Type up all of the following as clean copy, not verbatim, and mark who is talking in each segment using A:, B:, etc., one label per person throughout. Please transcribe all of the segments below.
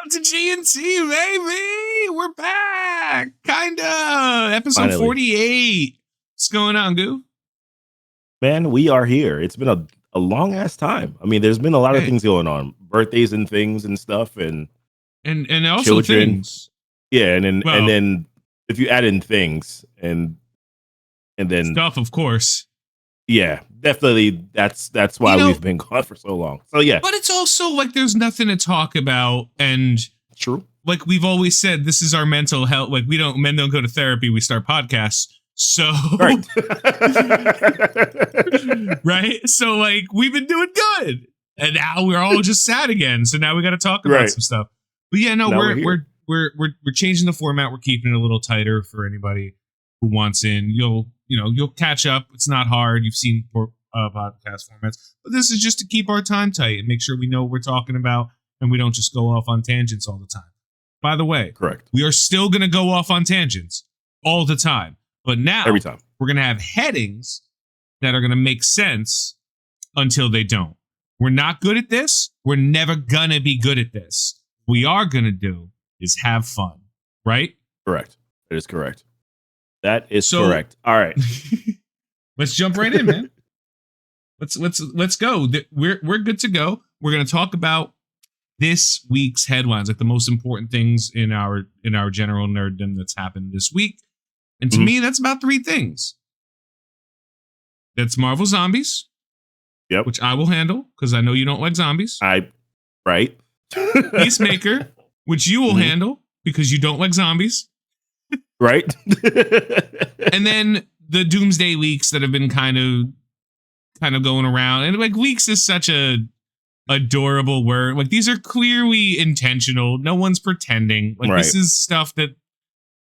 A: Welcome to G&T, baby. We're back. Kinda. Episode
B: Finally.
A: 48. What's going on, Goo?
B: Man, we are here. It's been a long ass time. I mean, there's been a lot of things going on, birthdays and things and stuff, and
A: also
B: children.
A: things.
B: Yeah, and then if you add in things and then
A: stuff, of course.
B: Yeah, definitely. That's why we've been gone for so long. So yeah,
A: but it's also like there's nothing to talk about, and
B: true.
A: Like we've always said, this is our mental health. Like men don't go to therapy. We start podcasts. So
B: right.
A: Right. So like we've been doing good, and now we're all just sad again. So now we got to talk about some stuff. But yeah, no, we're changing the format. We're keeping it a little tighter for anybody who wants in. You'll catch up. It's not hard. You've seen podcast formats, but this is just to keep our time tight and make sure we know what we're talking about and we don't just go off on tangents all the time. By the way,
B: correct.
A: We are still going to go off on tangents all the time, but now
B: every time
A: we're going to have headings that are going to make sense until they don't. We're not good at this. We're never going to be good at this. What we are going to do is have fun, right?
B: Correct. That is correct. That is correct. All right.
A: Let's jump right in, man. Let's go. We're good to go. We're going to talk about this week's headlines, like the most important things in our general nerddom that's happened this week. And to me, that's about three things. That's Marvel Zombies.
B: Yep.
A: Which I will handle because I know you don't like zombies.
B: Right.
A: Peacemaker, which you will handle because you don't like zombies.
B: Right.
A: And then the Doomsday leaks that have been kind of going around. And like leaks is such a adorable word. Like these are clearly intentional. No one's pretending. Like This is stuff that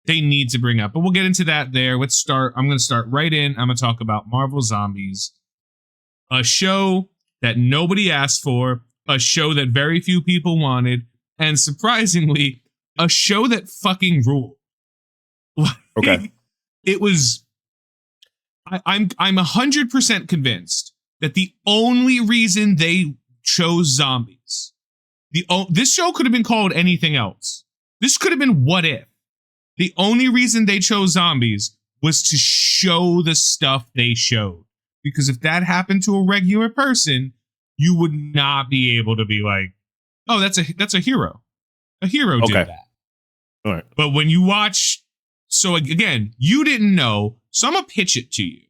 A: they need to bring up. But we'll get into that there. Let's start. I'm going to start right in. I'm going to talk about Marvel Zombies, a show that nobody asked for, a show that very few people wanted, and surprisingly, a show that fucking ruled.
B: Okay.
A: It was. I'm 100% convinced that the only reason they chose zombies, this show could have been called anything else. This could have been What If. The only reason they chose zombies was to show the stuff they showed. Because if that happened to a regular person, you would not be able to be like, oh, that's a hero. A hero did that.
B: All right.
A: But when you watch. So again, you didn't know, so I'm gonna pitch it to you.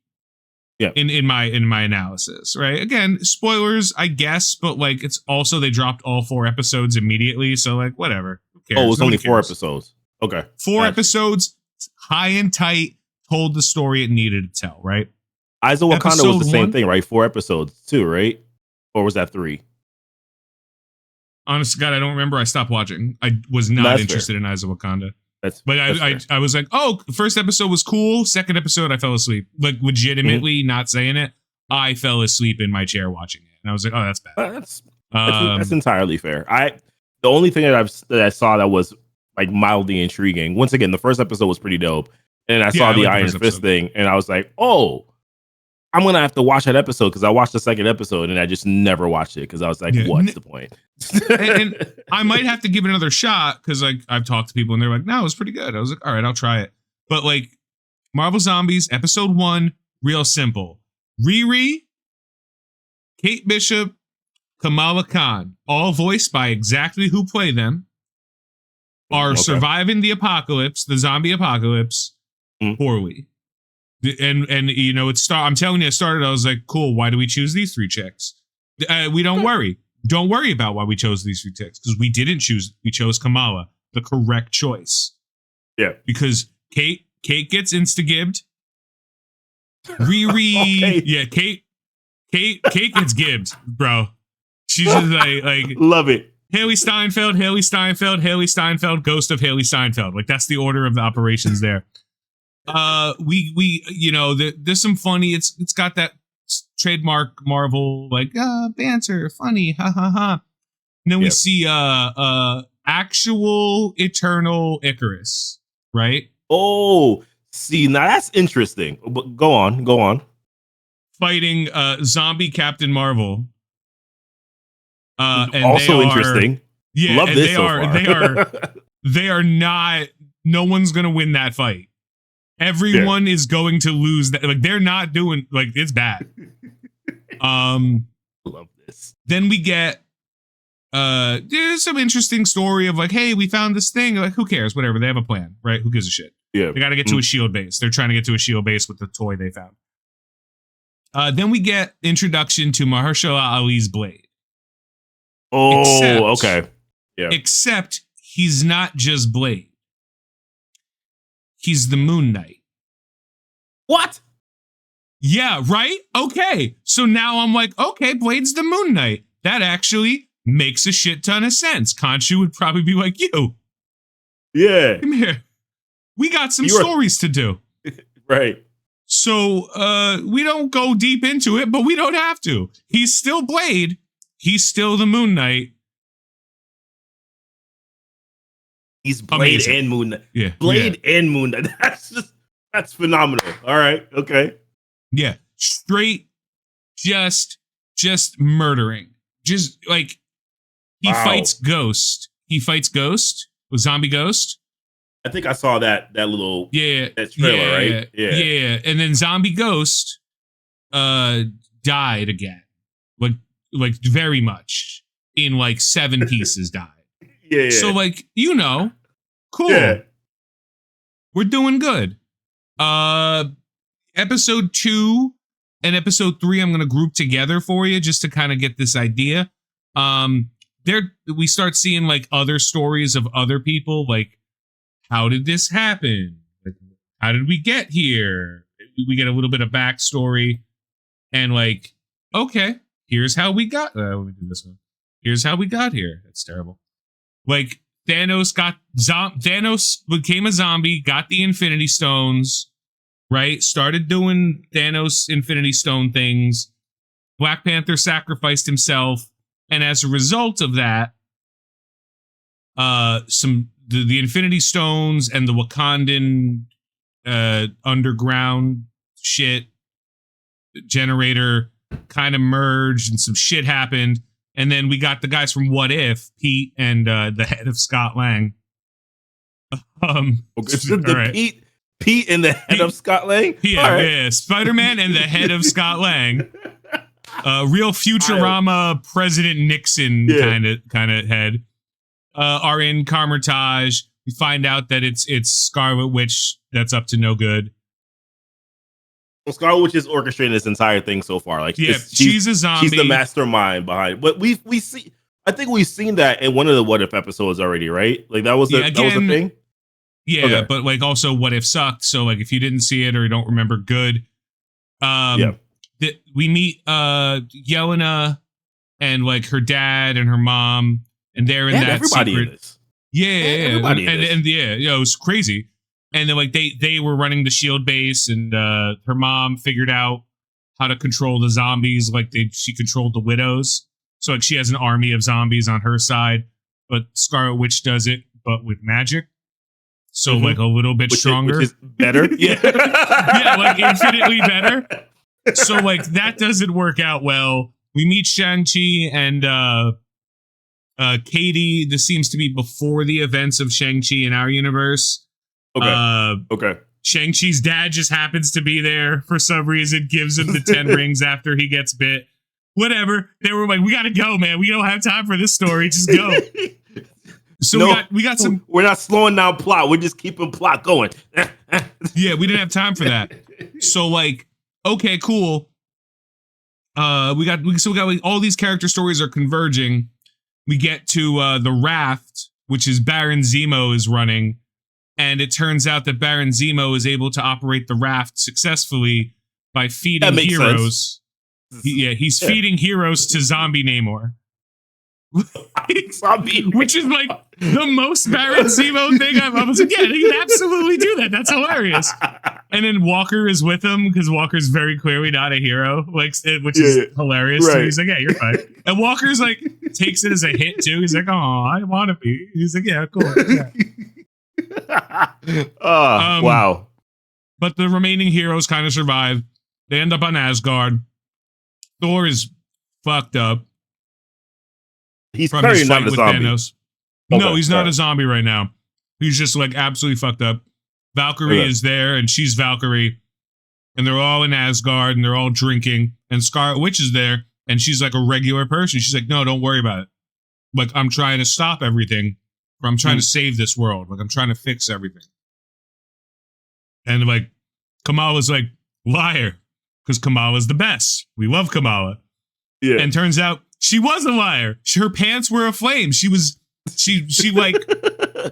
B: Yeah.
A: In my analysis, right? Again, spoilers, I guess, but like it's also they dropped all 4 episodes immediately, so like whatever. Who cares?
B: Oh, it was only 4 episodes. Okay.
A: 4 episodes, high and tight, told the story it needed to tell, right?
B: Eyes of Wakanda was the same thing, right? 4 episodes too, right? Or was that 3?
A: Honest to God, I don't remember. I stopped watching. I was not interested in Eyes of Wakanda. I was like, oh, the first episode was cool. Second episode, I fell asleep. Like legitimately not saying it. I fell asleep in my chair watching it. And I was like, oh, that's bad.
B: That's entirely fair. The only thing that I saw that was like mildly intriguing. Once again, the first episode was pretty dope. And I saw the Iron Fist thing and I was like, oh, I'm going to have to watch that episode because I watched the second episode and I just never watched it because I was like, what's the point?
A: and I might have to give it another shot because like I've talked to people and they're like, no, it was pretty good. I was like, all right, I'll try it. But like Marvel Zombies episode 1, real simple. Riri, Kate Bishop, Kamala Khan, all voiced by exactly who play them, are surviving the apocalypse, the zombie apocalypse, poorly. And I'm telling you, it started. I was like, cool. Why do we choose these 3 chicks? We don't worry. Don't worry about why we chose these 3 chicks because we didn't choose. We chose Kamala, the correct choice.
B: Yeah,
A: because Kate gets insta-gibbed. Riri, yeah, Kate gets gibbed, bro. She's just like
B: love it.
A: Haley Steinfeld, ghost of Haley Steinfeld. Like that's the order of the operations there. There's some funny. It's got that trademark Marvel like banter, funny, ha ha ha. And then we see actual Eternal Icarus, right?
B: Oh, see, now that's interesting. But go on. Fighting
A: zombie Captain Marvel.
B: And also interesting.
A: Yeah,
B: Love
A: and
B: this so far.
A: they are not. No one's gonna win that fight. Everyone is going to lose. That like they're not doing like it's bad.
B: Love this.
A: Then we get there's some interesting story of like, hey, we found this thing. Like, who cares? Whatever. They have a plan, right? Who gives a shit?
B: Yeah.
A: They got to get to a shield base. They're trying to get to a shield base with the toy they found. Then we get introduction to Mahershala Ali's Blade.
B: Oh, okay. Yeah.
A: Except he's not just Blade. He's the Moon Knight.
B: What?
A: Yeah, right? Okay. So now I'm like, okay, Blade's the Moon Knight. That actually makes a shit ton of sense. Khonshu would probably be like, you.
B: Yeah.
A: Come here. We got some stories to do.
B: Right.
A: So we don't go deep into it, but we don't have to. He's still Blade. He's still the Moon Knight.
B: He's Blade Amazing. And Moon Knight.
A: Yeah.
B: Blade and Moon Knight. That's phenomenal. All right. Okay.
A: Yeah. Straight just murdering. Just like he fights Ghost. He fights Ghost with Zombie Ghost.
B: I think I saw that little that trailer, right?
A: Yeah. And then Zombie Ghost died again. Like very much in like 7 pieces died.
B: Yeah.
A: So like, cool.
B: Yeah.
A: We're doing good. Episode 2 and episode 3 I'm gonna group together for you just to kind of get this idea. We start seeing like other stories of other people, like how did this happen? Like, how did we get here? We get a little bit of backstory and like, okay, here's how we got. Let me do this one. Here's how we got here. That's terrible. Like Thanos became a zombie, got the Infinity Stones, right? Started doing Thanos Infinity Stone things. Black Panther sacrificed himself, and as a result of that, the Infinity Stones and the Wakandan underground shit generator kind of merged, and some shit happened. And then we got the guys from What If, Pete and the head of Scott Lang.
B: Right. Pete and the head of Scott Lang?
A: Yeah, Spider-Man and the head of Scott Lang. Real Futurama President Nixon kind of head. Are in Carmitage. We find out that it's Scarlet Witch that's up to no good.
B: Well, Scarlet Witch is orchestrating this entire thing so far. Like,
A: she's a zombie.
B: She's the mastermind behind it. But we see. I think we've seen that in one of the What If episodes already, right? Like that was the thing.
A: Yeah, okay. But like also What If sucked. So like if you didn't see it or you don't remember, good. We meet Yelena and like her dad and her mom, and they're in that
B: everybody
A: secret.
B: In this.
A: It was crazy. And then like they were running the shield base, and her mom figured out how to control the zombies. Like she controlled the widows. So like she has an army of zombies on her side, but Scarlet Witch does it, but with magic. So like a little bit stronger.
B: Which is better.
A: Yeah, like infinitely better. So like that doesn't work out well. We meet Shang-Chi and Katie. This seems to be before the events of Shang-Chi in our universe.
B: Okay.
A: Shang-Chi's dad just happens to be there for some reason, gives him the 10 rings after he gets bit. Whatever. They were like, we gotta go, man. We don't have time for this story. Just go. So we got some.
B: We're not slowing down plot. We're just keeping plot going.
A: Yeah, we didn't have time for that. So like, okay, cool. We got like, all these character stories are converging. We get to the raft, which is Baron Zemo is running. And it turns out that Baron Zemo is able to operate the raft successful by feeding heroes. He's feeding heroes to Zombie Namor. Which is like the most Baron Zemo thing I was like, yeah, he can absolutely do that. That's hilarious. And then Walker is with him because Walker's very clearly not a hero, like, which is hilarious. Right. So he's like, yeah, you're fine. And Walker's like takes it as a hit too. He's like, oh, I want to be. He's like, yeah, cool. Yeah.
B: Wow.
A: But the remaining heroes kind of survive. They end up on Asgard. Thor is fucked up.
B: He's clearly not a zombie. Thanos.
A: No, he's not a zombie right now. He's just like absolutely fucked up. Valkyrie is there, and she's Valkyrie, and they're all in Asgard, and they're all drinking. And Scarlet Witch is there, and she's like a regular person. She's like, no, don't worry about it. Like, I'm trying to stop everything. Or I'm trying to save this world. Like, I'm trying to fix everything. And like, Kamala's like, liar, because Kamala's the best. We love Kamala. Yeah. And turns out she was a liar. Her pants were aflame. She like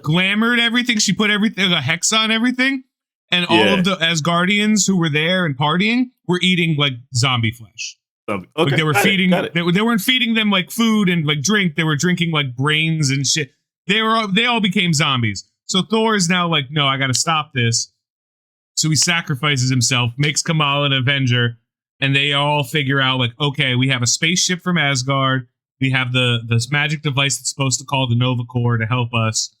A: glamored everything. She put everything, a hex on everything. And all of the Asgardians who were there and partying were eating like zombie flesh. Okay. Like they were feeding, they weren't feeding them like food and like drink. They were drinking like brains and shit. They all became zombies. So Thor is now like, no, I got to stop this. So he sacrifices himself, makes Kamala an Avenger, and they all figure out like, okay, we have a spaceship from Asgard. We have this magic device that's supposed to call the Nova Corps to help us.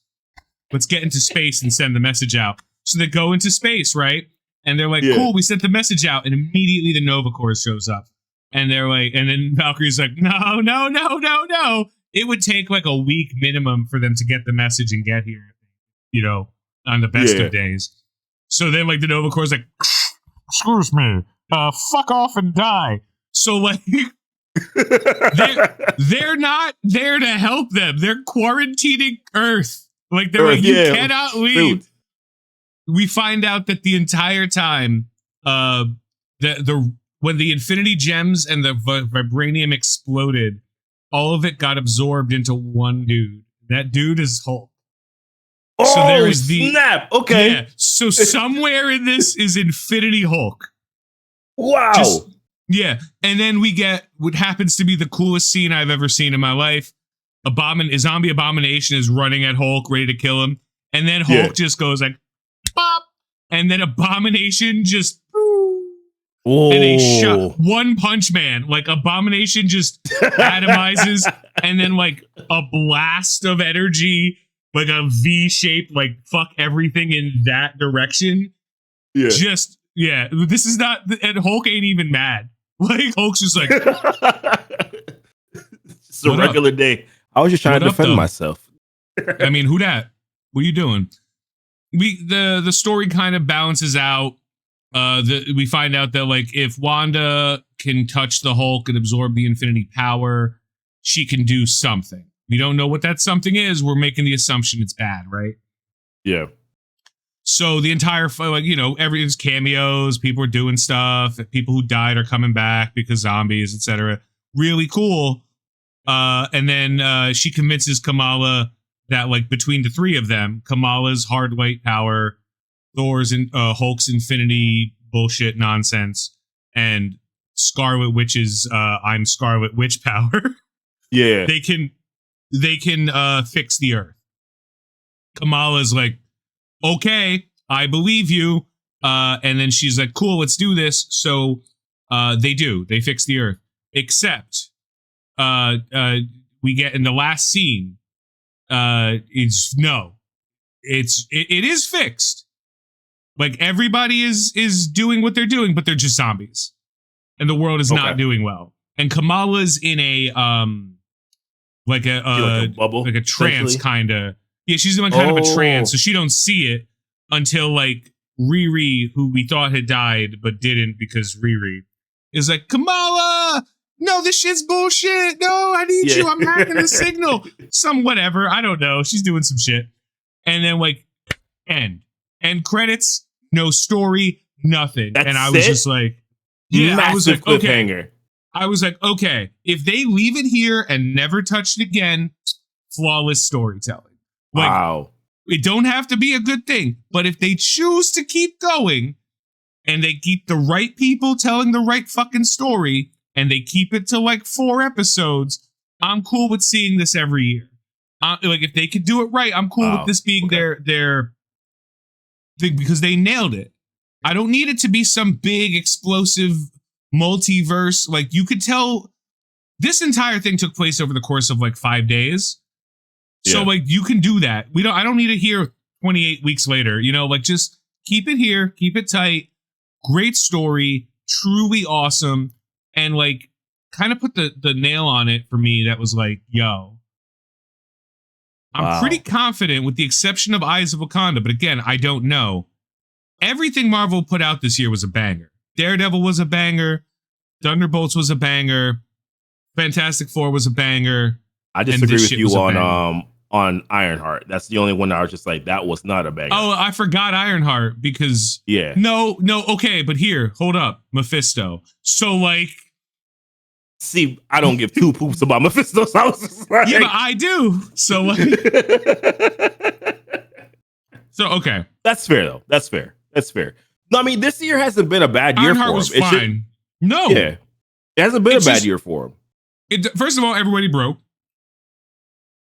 A: Let's get into space and send the message out. So they go into space, right? And they're like, cool, we sent the message out, and immediately the Nova Corps shows up. And they're like, and then Valkyrie's like, no. It would take like a week minimum for them to get the message and get here, you know, on the best of days. So then like the Nova Corps is like, excuse me, fuck off and die. So like, they're not there to help them. They're quarantining Earth. Like they're like, you cannot leave. Dude. We find out that the entire time, when the Infinity Gems and the vibranium exploded, all of it got absorbed into one dude. That dude is Hulk.
B: Oh, so there is snap! Okay.
A: Yeah, so somewhere in this is Infinity Hulk.
B: Wow.
A: And then we get what happens to be the coolest scene I've ever seen in my life. A zombie abomination is running at Hulk, ready to kill him. And then Hulk just goes like, pop! And then Abomination just...
B: Whoa.
A: And a shot, One Punch Man, like Abomination just atomizes, and then like a blast of energy, like a V shape, like fuck everything in that direction. Yeah. This is not, and Hulk ain't even mad. Like Hulk's just like,
B: it's a regular day. I was just trying to defend myself.
A: I mean, who dat? What are you doing? The story kind of balances out. We find out that like if Wanda can touch the Hulk and absorb the infinity power, she can do something. We don't know what that something is. We're making the assumption it's bad, right?
B: Yeah.
A: So the entire like, you know, everything's cameos, people are doing stuff, people who died are coming back because zombies, etc. Really cool. And then she convinces Kamala that like between the three of them, Kamala's hard light power, Thor's and Hulk's infinity bullshit nonsense, and Scarlet Witch's I'm Scarlet Witch power.
B: Yeah,
A: they can fix the Earth. Kamala's like, okay, I believe you. And then she's like, cool, let's do this. So they fix the Earth. Except we get in the last scene, it is fixed. Like everybody is doing what they're doing, but they're just zombies, and the world is not doing well. And Kamala's in a like a bubble, like a trance kind of. Yeah, she's in kind of a trance, so she don't see it until like Riri, who we thought had died but didn't because Riri is like, Kamala, no, this shit's bullshit. No, I need you. I'm hacking the signal. Some whatever. I don't know. She's doing some shit, and then like end credits. No story, nothing. And I was just like, I was like, okay. I was like, okay, if they leave it here and never touch it again, flawless storytelling. Like, wow. It don't have to be a good thing, but if they choose to keep going and they keep the right people telling the right fucking story and they keep it to like 4 episodes, I'm cool with seeing this every year. Like if they could do it right, I'm cool with this being their thing because they nailed it. I don't need it to be some big explosive multiverse. Like you could tell this entire thing took place over the course of like 5 days. So like you can do that. I don't need to hear 28 weeks later, you know, like just keep it here, keep it tight. Great story, truly awesome. And like kind of put the nail on it for me. That was like, yo, I'm pretty confident, with the exception of Eyes of Wakanda, but again, I don't know. Everything Marvel put out this year was a banger. Daredevil was a banger. Thunderbolts was a banger. Fantastic Four was a banger.
B: I disagree with you on Ironheart. That's the only one that I was just like, that was not a banger.
A: Oh, I forgot Ironheart because no, okay, but here, hold up, Mephisto. So like,
B: see, I don't give two poops about Mephisto. So I was just like,
A: yeah, but I do. So like, so okay,
B: that's fair though. That's fair. No, I mean, this year hasn't been a bad year
A: Ironheart
B: for him.
A: Was fine. No,
B: yeah, it hasn't been a bad year for him.
A: First of all, everybody broke.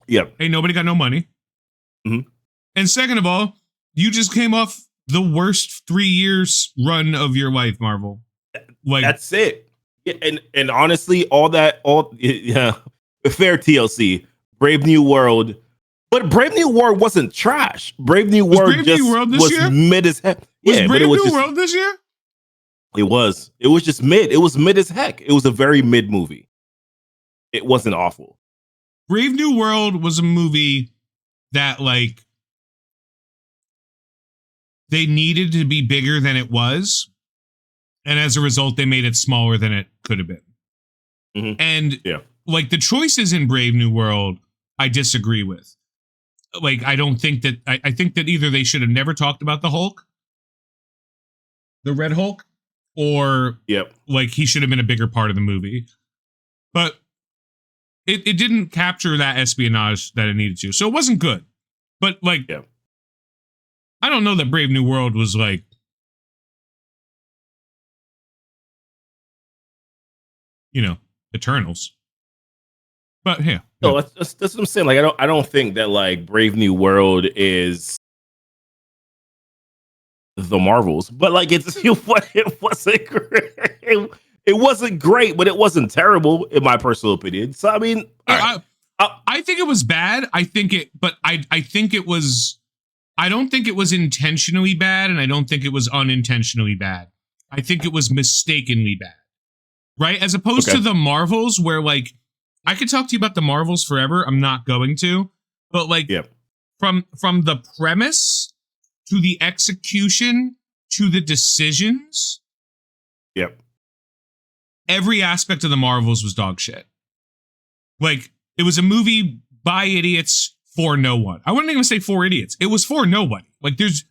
B: Yep.
A: Ain't nobody got no money.
B: Mm-hmm.
A: And second of all, you just came off the worst 3 years run of your life, Marvel. Like,
B: that's it. Yeah, and honestly, fair TLC, Brave New World, but Brave New World wasn't trash. Brave New World was mid as heck.
A: Was Brave New World this year?
B: It was just mid. It was mid as heck. It was a very mid movie. It wasn't awful.
A: Brave New World was a movie that, like, they needed to be bigger than it was. And as a result, they made it smaller than it could have been.
B: Mm-hmm.
A: And, like, the choices in Brave New World, I disagree with. Like, I don't think that... I think that either they should have never talked about the Hulk, the Red Hulk, or, like, he should have been a bigger part of the movie. But... It didn't capture that espionage that it needed to. So it wasn't good. But, like, I don't know that Brave New World was, like, you know, Eternals. But, yeah.
B: No, that's what I'm saying. Like, I don't think that, like, Brave New World is the Marvels. But, like, it wasn't great. It wasn't great, but it wasn't terrible, in my personal opinion. So, I mean,
A: I think it was bad. I think it was. I don't think it was intentionally bad, and I don't think it was unintentionally bad. I think it was mistakenly bad, right? As opposed to the Marvels, where, like, I could talk to you about the Marvels forever. I'm not going to, but like, from the premise to the execution to the decisions. Every aspect of the Marvels was dog shit. Like, it was a movie by idiots for no one. I wouldn't even say for idiots. It was for nobody. Like, there's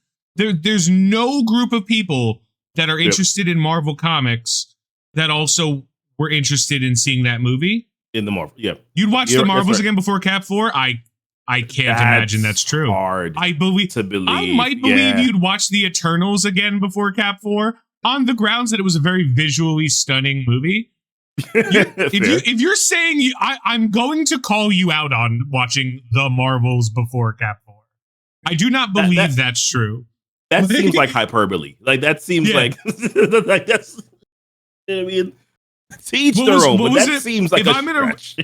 A: no group of people that are interested in Marvel Comics that also were interested in seeing that movie.
B: In the Marvel,
A: You'd watch the Marvels again before Cap 4? I can't imagine that's true.
B: Hard
A: I might believe you'd watch the Eternals again before Cap 4. On the grounds that it was a very visually stunning movie. If you're saying I'm going to call you out on watching the Marvels before Cap 4. I do not believe that's true.
B: That seems like hyperbole. Like, that seems like like that's, you know what I mean? To each their own, but that seems like a stretch.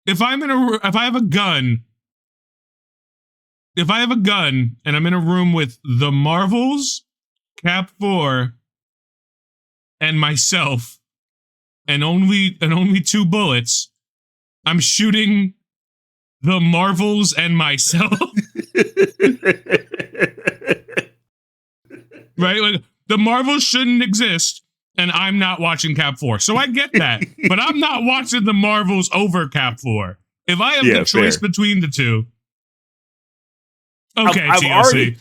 A: If I have a gun and I'm in a room with the Marvels, Cap 4, and myself, and only 2 bullets, I'm shooting the Marvels and myself. Right? Like, the Marvels shouldn't exist, and I'm not watching Cap 4. So I get that. But I'm not watching the Marvels over Cap 4. If I have the choice between the two. Okay, TLC.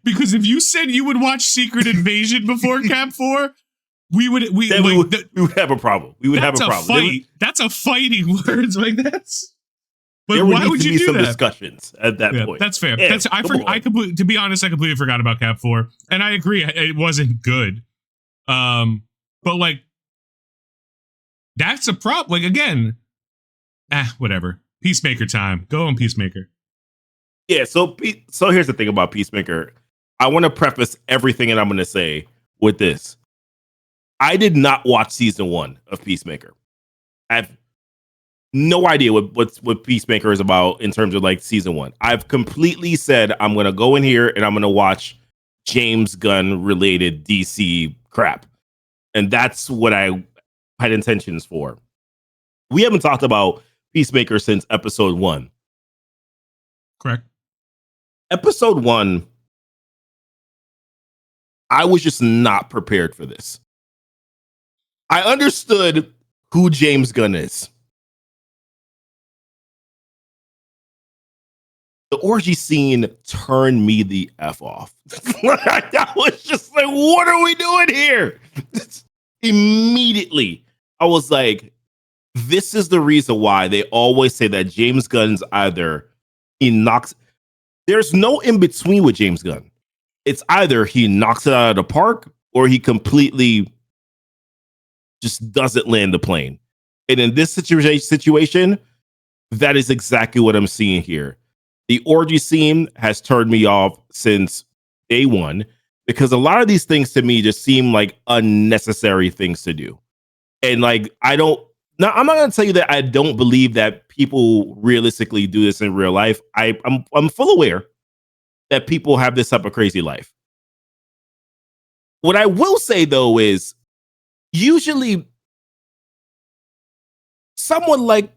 A: Because if you said you would watch Secret Invasion before Cap 4, we would
B: have a problem. We would have a problem.
A: That's a fighting words like that's. But
B: there
A: why would you do
B: some
A: that?
B: Discussions at that point.
A: That's fair. To be honest, I completely forgot about Cap 4, and I agree it wasn't good. But like, that's a problem. Like, again, whatever. Peacemaker time. Go on, Peacemaker.
B: Yeah, so here's the thing about Peacemaker. I want to preface everything that I'm going to say with this. I did not watch season 1 of Peacemaker. I have no idea what Peacemaker is about in terms of, like, season 1. I've completely said I'm going to go in here and I'm going to watch James Gunn related DC crap. And that's what I had intentions for. We haven't talked about Peacemaker since episode 1.
A: Correct.
B: Episode 1, I was just not prepared for this. I understood who James Gunn is. The orgy scene turned me the F off. I was just like, what are we doing here? Immediately, I was like, this is the reason why they always say that James Gunn's either he knocks, there's no in between with James Gunn. It's either he knocks it out of the park or he completely just doesn't land the plane. And in this situation, that is exactly what I'm seeing here. The orgy scene has turned me off since day one because a lot of these things to me just seem like unnecessary things to do. And like, I'm not going to tell you that I don't believe that people realistically do this in real life. I'm full aware that people have this type of crazy life. What I will say though is usually someone like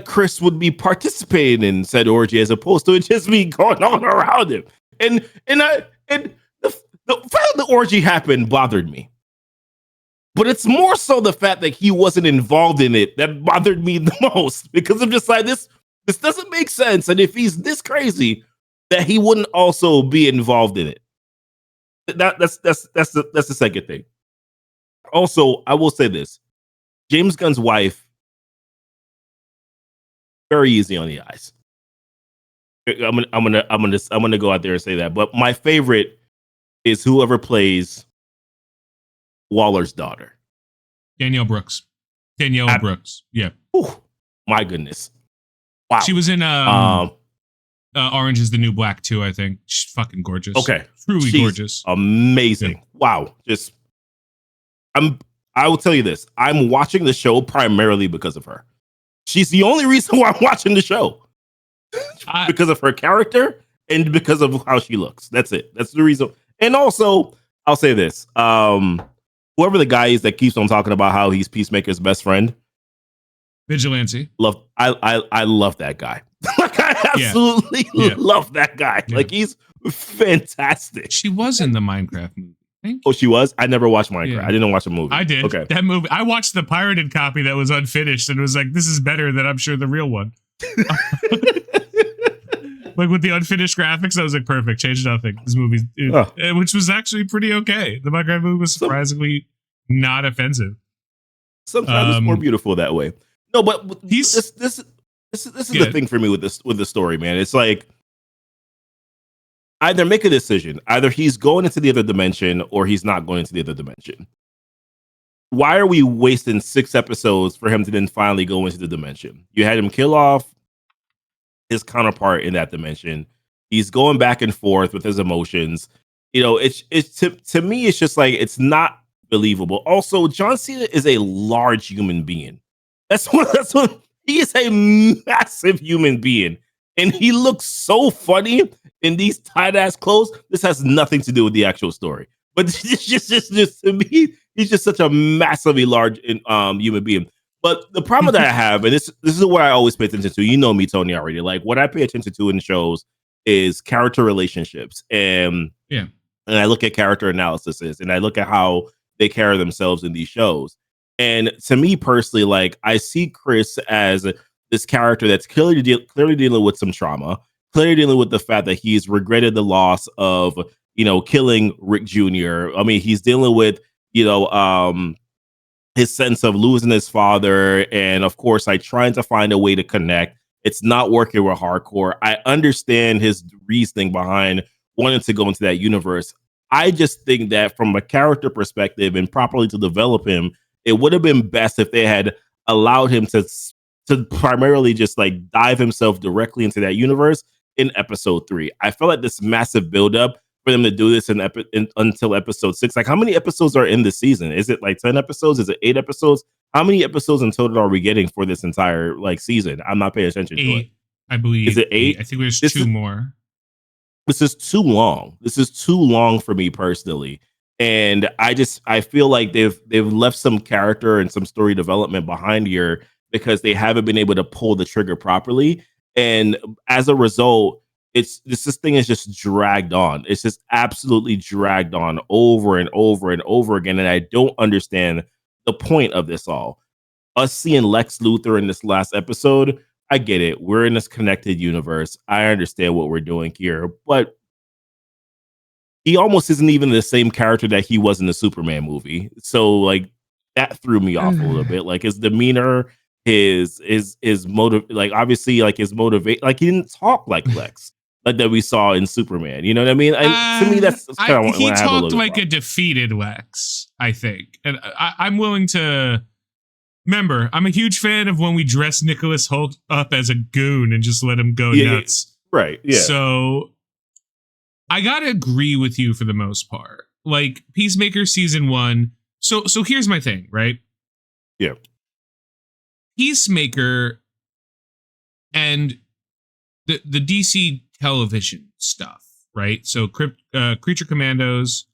B: Chris would be participating in said orgy as opposed to it just be going on around him. And the fact the orgy happened bothered me. But it's more so the fact that he wasn't involved in it that bothered me the most, because I'm just like, this doesn't make sense. And if he's this crazy, that he wouldn't also be involved in it. That's the second thing. Also, I will say this: James Gunn's wife, very easy on the eyes. I'm gonna go out there and say that. But my favorite is whoever plays Waller's daughter,
A: Danielle Brooks. Brooks. Yeah.
B: Whew, my goodness. Wow.
A: She was in Orange is the New Black too, I think. She's fucking gorgeous.
B: Okay.
A: Truly gorgeous.
B: Amazing. Yeah. Wow. I will tell you this. I'm watching the show primarily because of her. She's the only reason why I'm watching the show. Because of her character and because of how she looks. That's it. That's the reason. And also, I'll say this. Whoever the guy is that keeps on talking about how he's Peacemaker's best friend.
A: Vigilante.
B: I love that guy. Like, I absolutely love that guy. Yeah. Like, he's fantastic.
A: She was in the Minecraft movie.
B: Oh, she was? I never watched Minecraft. Yeah. I didn't watch the movie.
A: I did. Okay. That movie. I watched the pirated copy that was unfinished and was like, this is better than I'm sure the real one. Like with the unfinished graphics, I was like, perfect. Change nothing. This movie, which was actually pretty okay. The Minecraft movie was surprisingly not offensive.
B: Sometimes it's more beautiful that way. No, but this is the thing for me with the story, man. It's like either make a decision. Either he's going into the other dimension or he's not going into the other dimension. Why are we wasting 6 episodes for him to then finally go into the dimension? You had him kill off his counterpart in that dimension. He's going back and forth with his emotions. You know, it's to me, it's just like, it's not believable. Also, John Cena is a large human being. That's what he is, a massive human being. And he looks so funny in these tight ass clothes. This has nothing to do with the actual story. But it's just to me, he's just such a massively large human being. But the problem that I have, and this is what I always pay attention to. You know me, Tony, already. Like, what I pay attention to in shows is character relationships. And I look at character analysis and I look at how they carry themselves in these shows. And to me personally, like, I see Chris as this character that's clearly dealing with some trauma, clearly dealing with the fact that he's regretted the loss of, killing Rick Jr. I mean, he's dealing with, his sense of losing his father. And of course, like, trying to find a way to connect. It's not working with hardcore. I understand his reasoning behind wanting to go into that universe. I just think that from a character perspective and properly to develop him, it would have been best if they had allowed him to primarily just like dive himself directly into that universe in episode 3. I felt like this massive buildup for them to do this until episode 6. Like, how many episodes are in this season? Is it like 10 episodes? Is it 8 episodes? How many episodes in total are we getting for this entire season? I'm not paying attention to it.
A: I believe.
B: Is it 8?
A: I think there's 2 more.
B: This is too long. This is too long for me personally. And I feel like they've left some character and some story development behind here because they haven't been able to pull the trigger properly. And as a result, this thing is just dragged on. It's just absolutely dragged on over and over and over again. And I don't understand the point of this all. Us seeing Lex Luthor in this last episode, I get it. We're in this connected universe. I understand what we're doing here, but he almost isn't even the same character that he was in the Superman movie. So like that threw me off a little bit. Like his demeanor, his motive, like obviously like his motivate, like he didn't talk like Lex. Like that we saw in Superman, you know what I mean? And to me, that's kind of
A: he talked like a defeated Lex, I think, and I'm willing to. Remember, I'm a huge fan of when we dress Nicholas Hoult up as a goon and just let him go nuts.
B: Right. Yeah.
A: So I gotta agree with you for the most part. Like Peacemaker season 1. So here's my thing, right?
B: Yeah.
A: Peacemaker and the DC television stuff, right? So Creature Commandos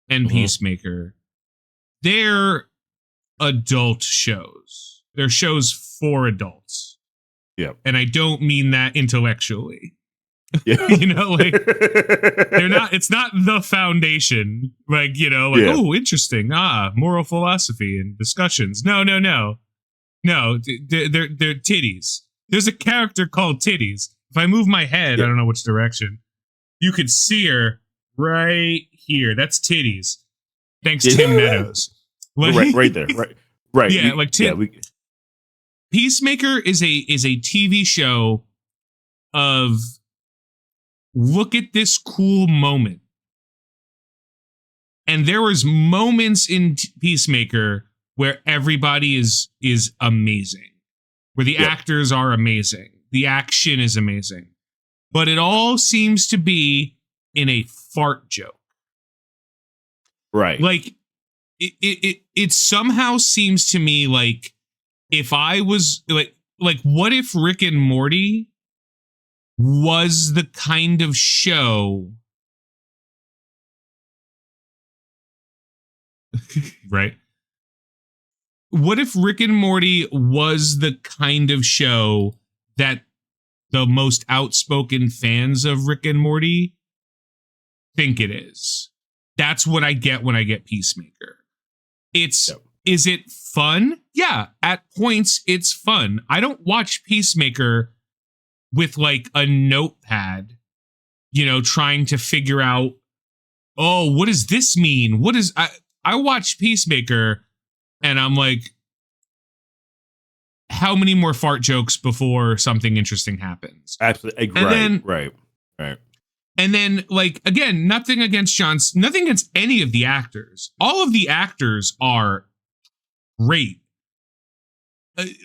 A: and Peacemaker, they're adult shows. They're shows for adults.
B: Yeah.
A: And I don't mean that intellectually.
B: Yeah.
A: You know, like they're not, it's not The Foundation. Like, you know, like, oh, interesting. Moral philosophy and discussions. No. No, they're titties. There's a character called Titties. If I move my head, I don't know which direction, you could see her right here. That's Titties. Thanks, Tim Meadows. Like,
B: right there. Right.
A: Yeah, Peacemaker is a TV show of look at this cool moment. And there was moments in Peacemaker where everybody is amazing. Where the actors are amazing. The action is amazing. But it all seems to be in a fart joke.
B: Right.
A: Like it somehow seems to me like if I was like what if Rick and Morty was the kind of show right? What if Rick and Morty was the kind of show that the most outspoken fans of Rick and Morty think it is? That's what I get when I get Peacemaker. Is it fun? Yeah, at points it's fun. I don't watch Peacemaker with like a notepad, you know, trying to figure out, oh, what does this mean? I watch Peacemaker and I'm like, how many more fart jokes before something interesting happens?
B: Absolutely. Right.
A: And then, like, again, nothing against any of the actors. All of the actors are great.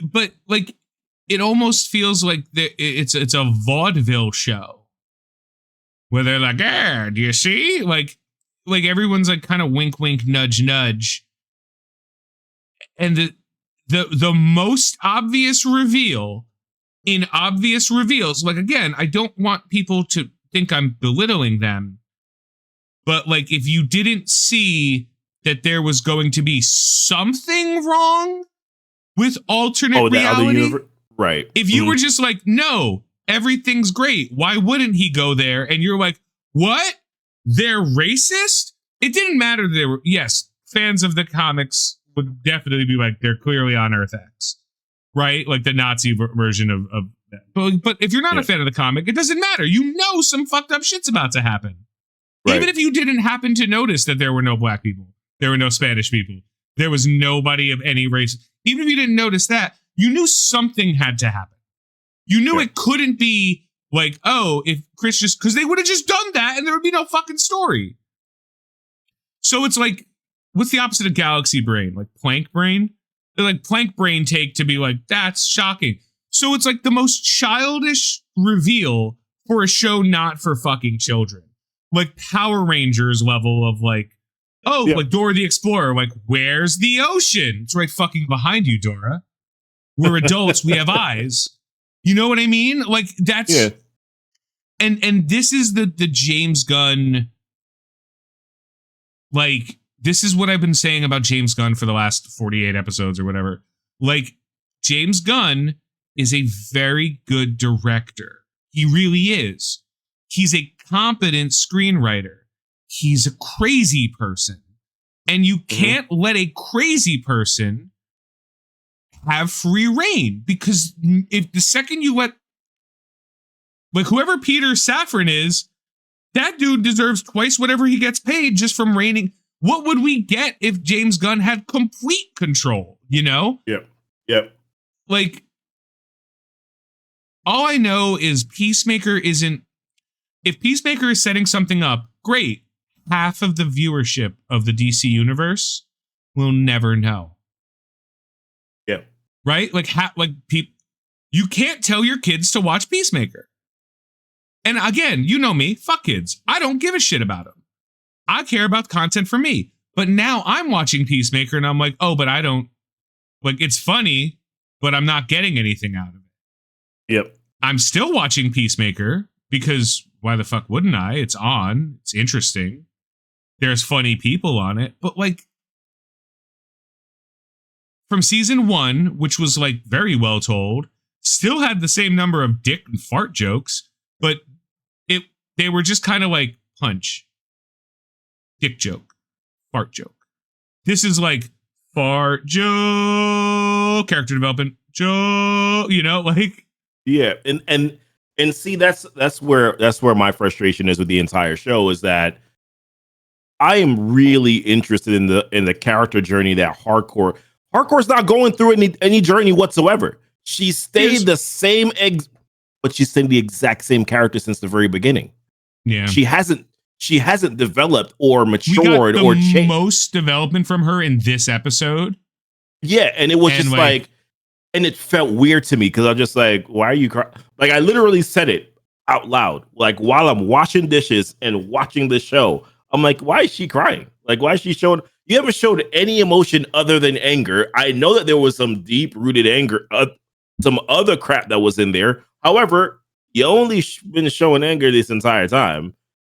A: But, like, it almost feels like it's a vaudeville show. Where they're like, do you see? Like everyone's like kind of wink, wink, nudge, nudge. And the most obvious reveal in obvious reveals, like, again, I don't want people to think I'm belittling them, but like if you didn't see that there was going to be something wrong with alternate reality,
B: right?
A: If you were just like, no, everything's great, why wouldn't he go there? And you're like, what? They're racist? It didn't matter that they were, yes, fans of the comics would definitely be like, they're clearly on Earth X, right? Like the Nazi version of that. But if you're not a fan of the comic, it doesn't matter. You know some fucked up shit's about to happen. Right. Even if you didn't happen to notice that there were no black people, there were no Spanish people, there was nobody of any race. Even if you didn't notice that, you knew something had to happen. You knew it couldn't be like, oh, if Chris just, because they would have just done that and there would be no fucking story. So it's like, what's the opposite of galaxy brain? Like plank brain? They're like plank brain take to be like, that's shocking. So it's like the most childish reveal for a show not for fucking children. Like Power Rangers level of like, like Dora the Explorer, like, where's the ocean? It's right fucking behind you, Dora. We're adults, we have eyes. You know what I mean? Like that's and this is the James Gunn, like, this is what I've been saying about James Gunn for the last 48 episodes or whatever. Like, James Gunn is a very good director. He really is. He's a competent screenwriter. He's a crazy person. And you can't let a crazy person have free reign, because if the second you let, like, whoever Peter Safran is, that dude deserves twice whatever he gets paid just from reigning. What would we get if James Gunn had complete control, you know?
B: Yep.
A: Like, all I know is Peacemaker isn't, if Peacemaker is setting something up, great. Half of the viewership of the DC universe will never know.
B: Yeah.
A: Right? Like, you can't tell your kids to watch Peacemaker. And again, you know me, fuck kids. I don't give a shit about them. I care about content for me. But now I'm watching Peacemaker and I'm like, oh, but I don't, like, it's funny, but I'm not getting anything out of it.
B: Yep.
A: I'm still watching Peacemaker because why the fuck wouldn't I? It's on. It's interesting. There's funny people on it. But, like, from season 1, which was, like, very well told, still had the same number of dick and fart jokes, but they were just kind of like punch, dick joke, fart joke. This is like fart joke, character development joke, you know, like.
B: Yeah, and see, that's where my frustration is with the entire show, is that I am really interested in the character journey that Hardcore's not going through any journey whatsoever. She stayed the same but she's stayed the exact same character since the very beginning.
A: Yeah,
B: she hasn't developed or matured or changed.
A: Most development from her in this episode.
B: Yeah, and it was just like, and it felt weird to me because I'm just like, why are you crying? Like, I literally said it out loud, like, while I'm washing dishes and watching the show. I'm like, why is she crying? Like, why is she showing? You haven't showed any emotion other than anger. I know that there was some deep rooted anger, some other crap that was in there. However, you only been showing anger this entire time,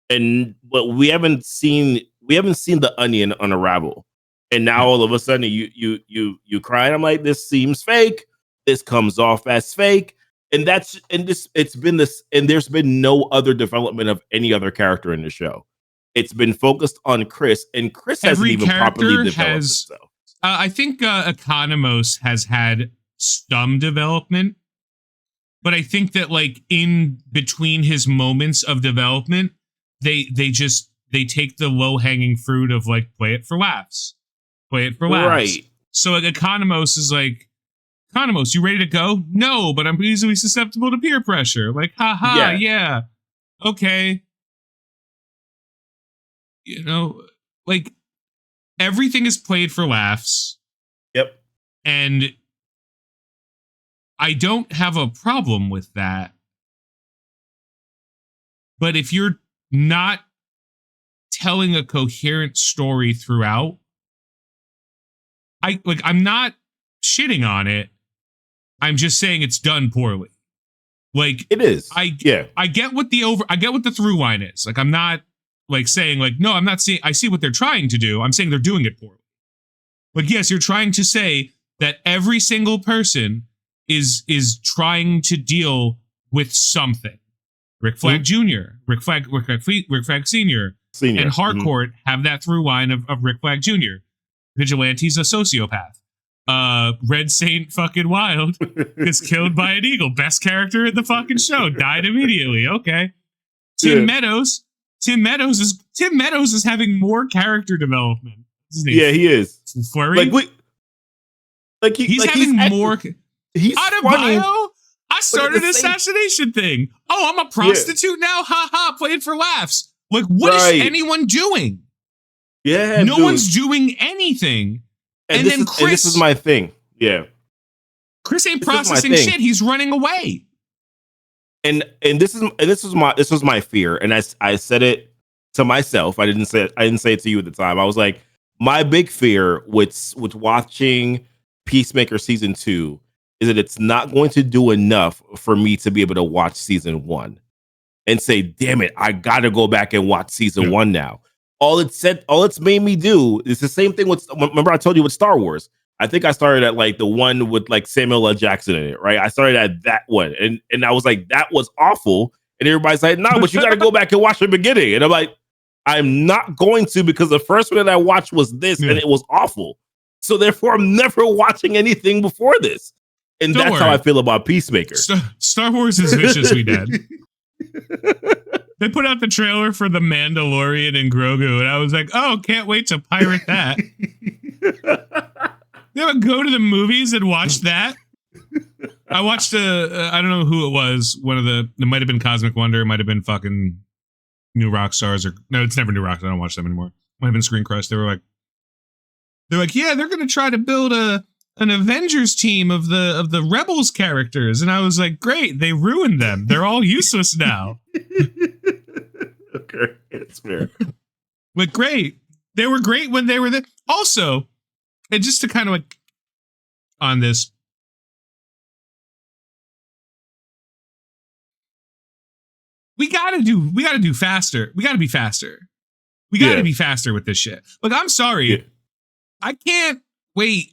B: but we haven't seen the onion unravel. And now all of a sudden you cry. And I'm like, this seems fake. This comes off as fake. And it's been this, and there's been no other development of any other character in the show. It's been focused on Chris, and Chris hasn't even properly developed himself.
A: I think Economos has had some development, but I think that, like, in between his moments of development, they take the low hanging fruit of, like, play it for laughs. Right. So, like, Economos is like, Economos, you ready to go? No, but I'm easily susceptible to peer pressure. Like, haha, yeah. Okay. You know, like, everything is played for laughs.
B: Yep.
A: And I don't have a problem with that. But if you're not telling a coherent story throughout, I'm not shitting on it. I'm just saying it's done poorly. Like,
B: it is.
A: I get what the through line is. Like, I'm not, like, saying, like, no, I'm not saying, I see what they're trying to do. I'm saying they're doing it poorly. Like, yes, you're trying to say that every single person is trying to deal with something. Rick Flag Jr., Rick Flag Sr., and Harcourt have that through line of Rick Flag Jr. Vigilante's a sociopath. Red Saint fucking Wild is killed by an eagle. Best character in the fucking show. Died immediately. Okay. Tim Meadows is having more character development.
B: Yeah, he is.
A: Flurry? He's having more.
B: He's
A: Autobio? I started an assassination thing. Oh, I'm a prostitute now? Ha ha, played for laughs. Like, what is anyone doing?
B: Yeah,
A: no one's doing anything. And then Chris,
B: this is my thing. Yeah,
A: Chris ain't processing shit. He's running away.
B: And this was my fear. And I said it to myself. I didn't say it to you at the time. I was like, my big fear with watching Peacemaker season 2 is that it's not going to do enough for me to be able to watch season 1 and say, damn it, I gotta go back and watch season 1 now. All it's made me do is the same thing with, remember I told you with Star Wars. I think I started at like the one with like Samuel L. Jackson in it, right? I started at that one, and I was like, that was awful. And everybody's like, no, but you got to go back and watch the beginning. And I'm like, I'm not going to, because the first one that I watched was this and it was awful. So therefore, I'm never watching anything before this. And that's how I feel about Peacemaker.
A: Star Wars is viciously dead. They put out the trailer for The Mandalorian and Grogu, and I was like, oh, can't wait to pirate that. You ever go to the movies and watch that? I watched I don't know who it was. It might have been Cosmic Wonder. It might have been fucking New Rockstars. No, it's never New Rockstars. I don't watch them anymore. Might have been Screen Crush. They're like, yeah, they're going to try to build an Avengers team of the Rebels characters. And I was like, great. They ruined them. They're all useless now.
B: Okay, it's fair.
A: But great. They were great when they were there. Also, and just to kind of like on this, we gotta do faster. We gotta be faster. We gotta be faster with this shit. Like, I'm sorry. Yeah. I can't wait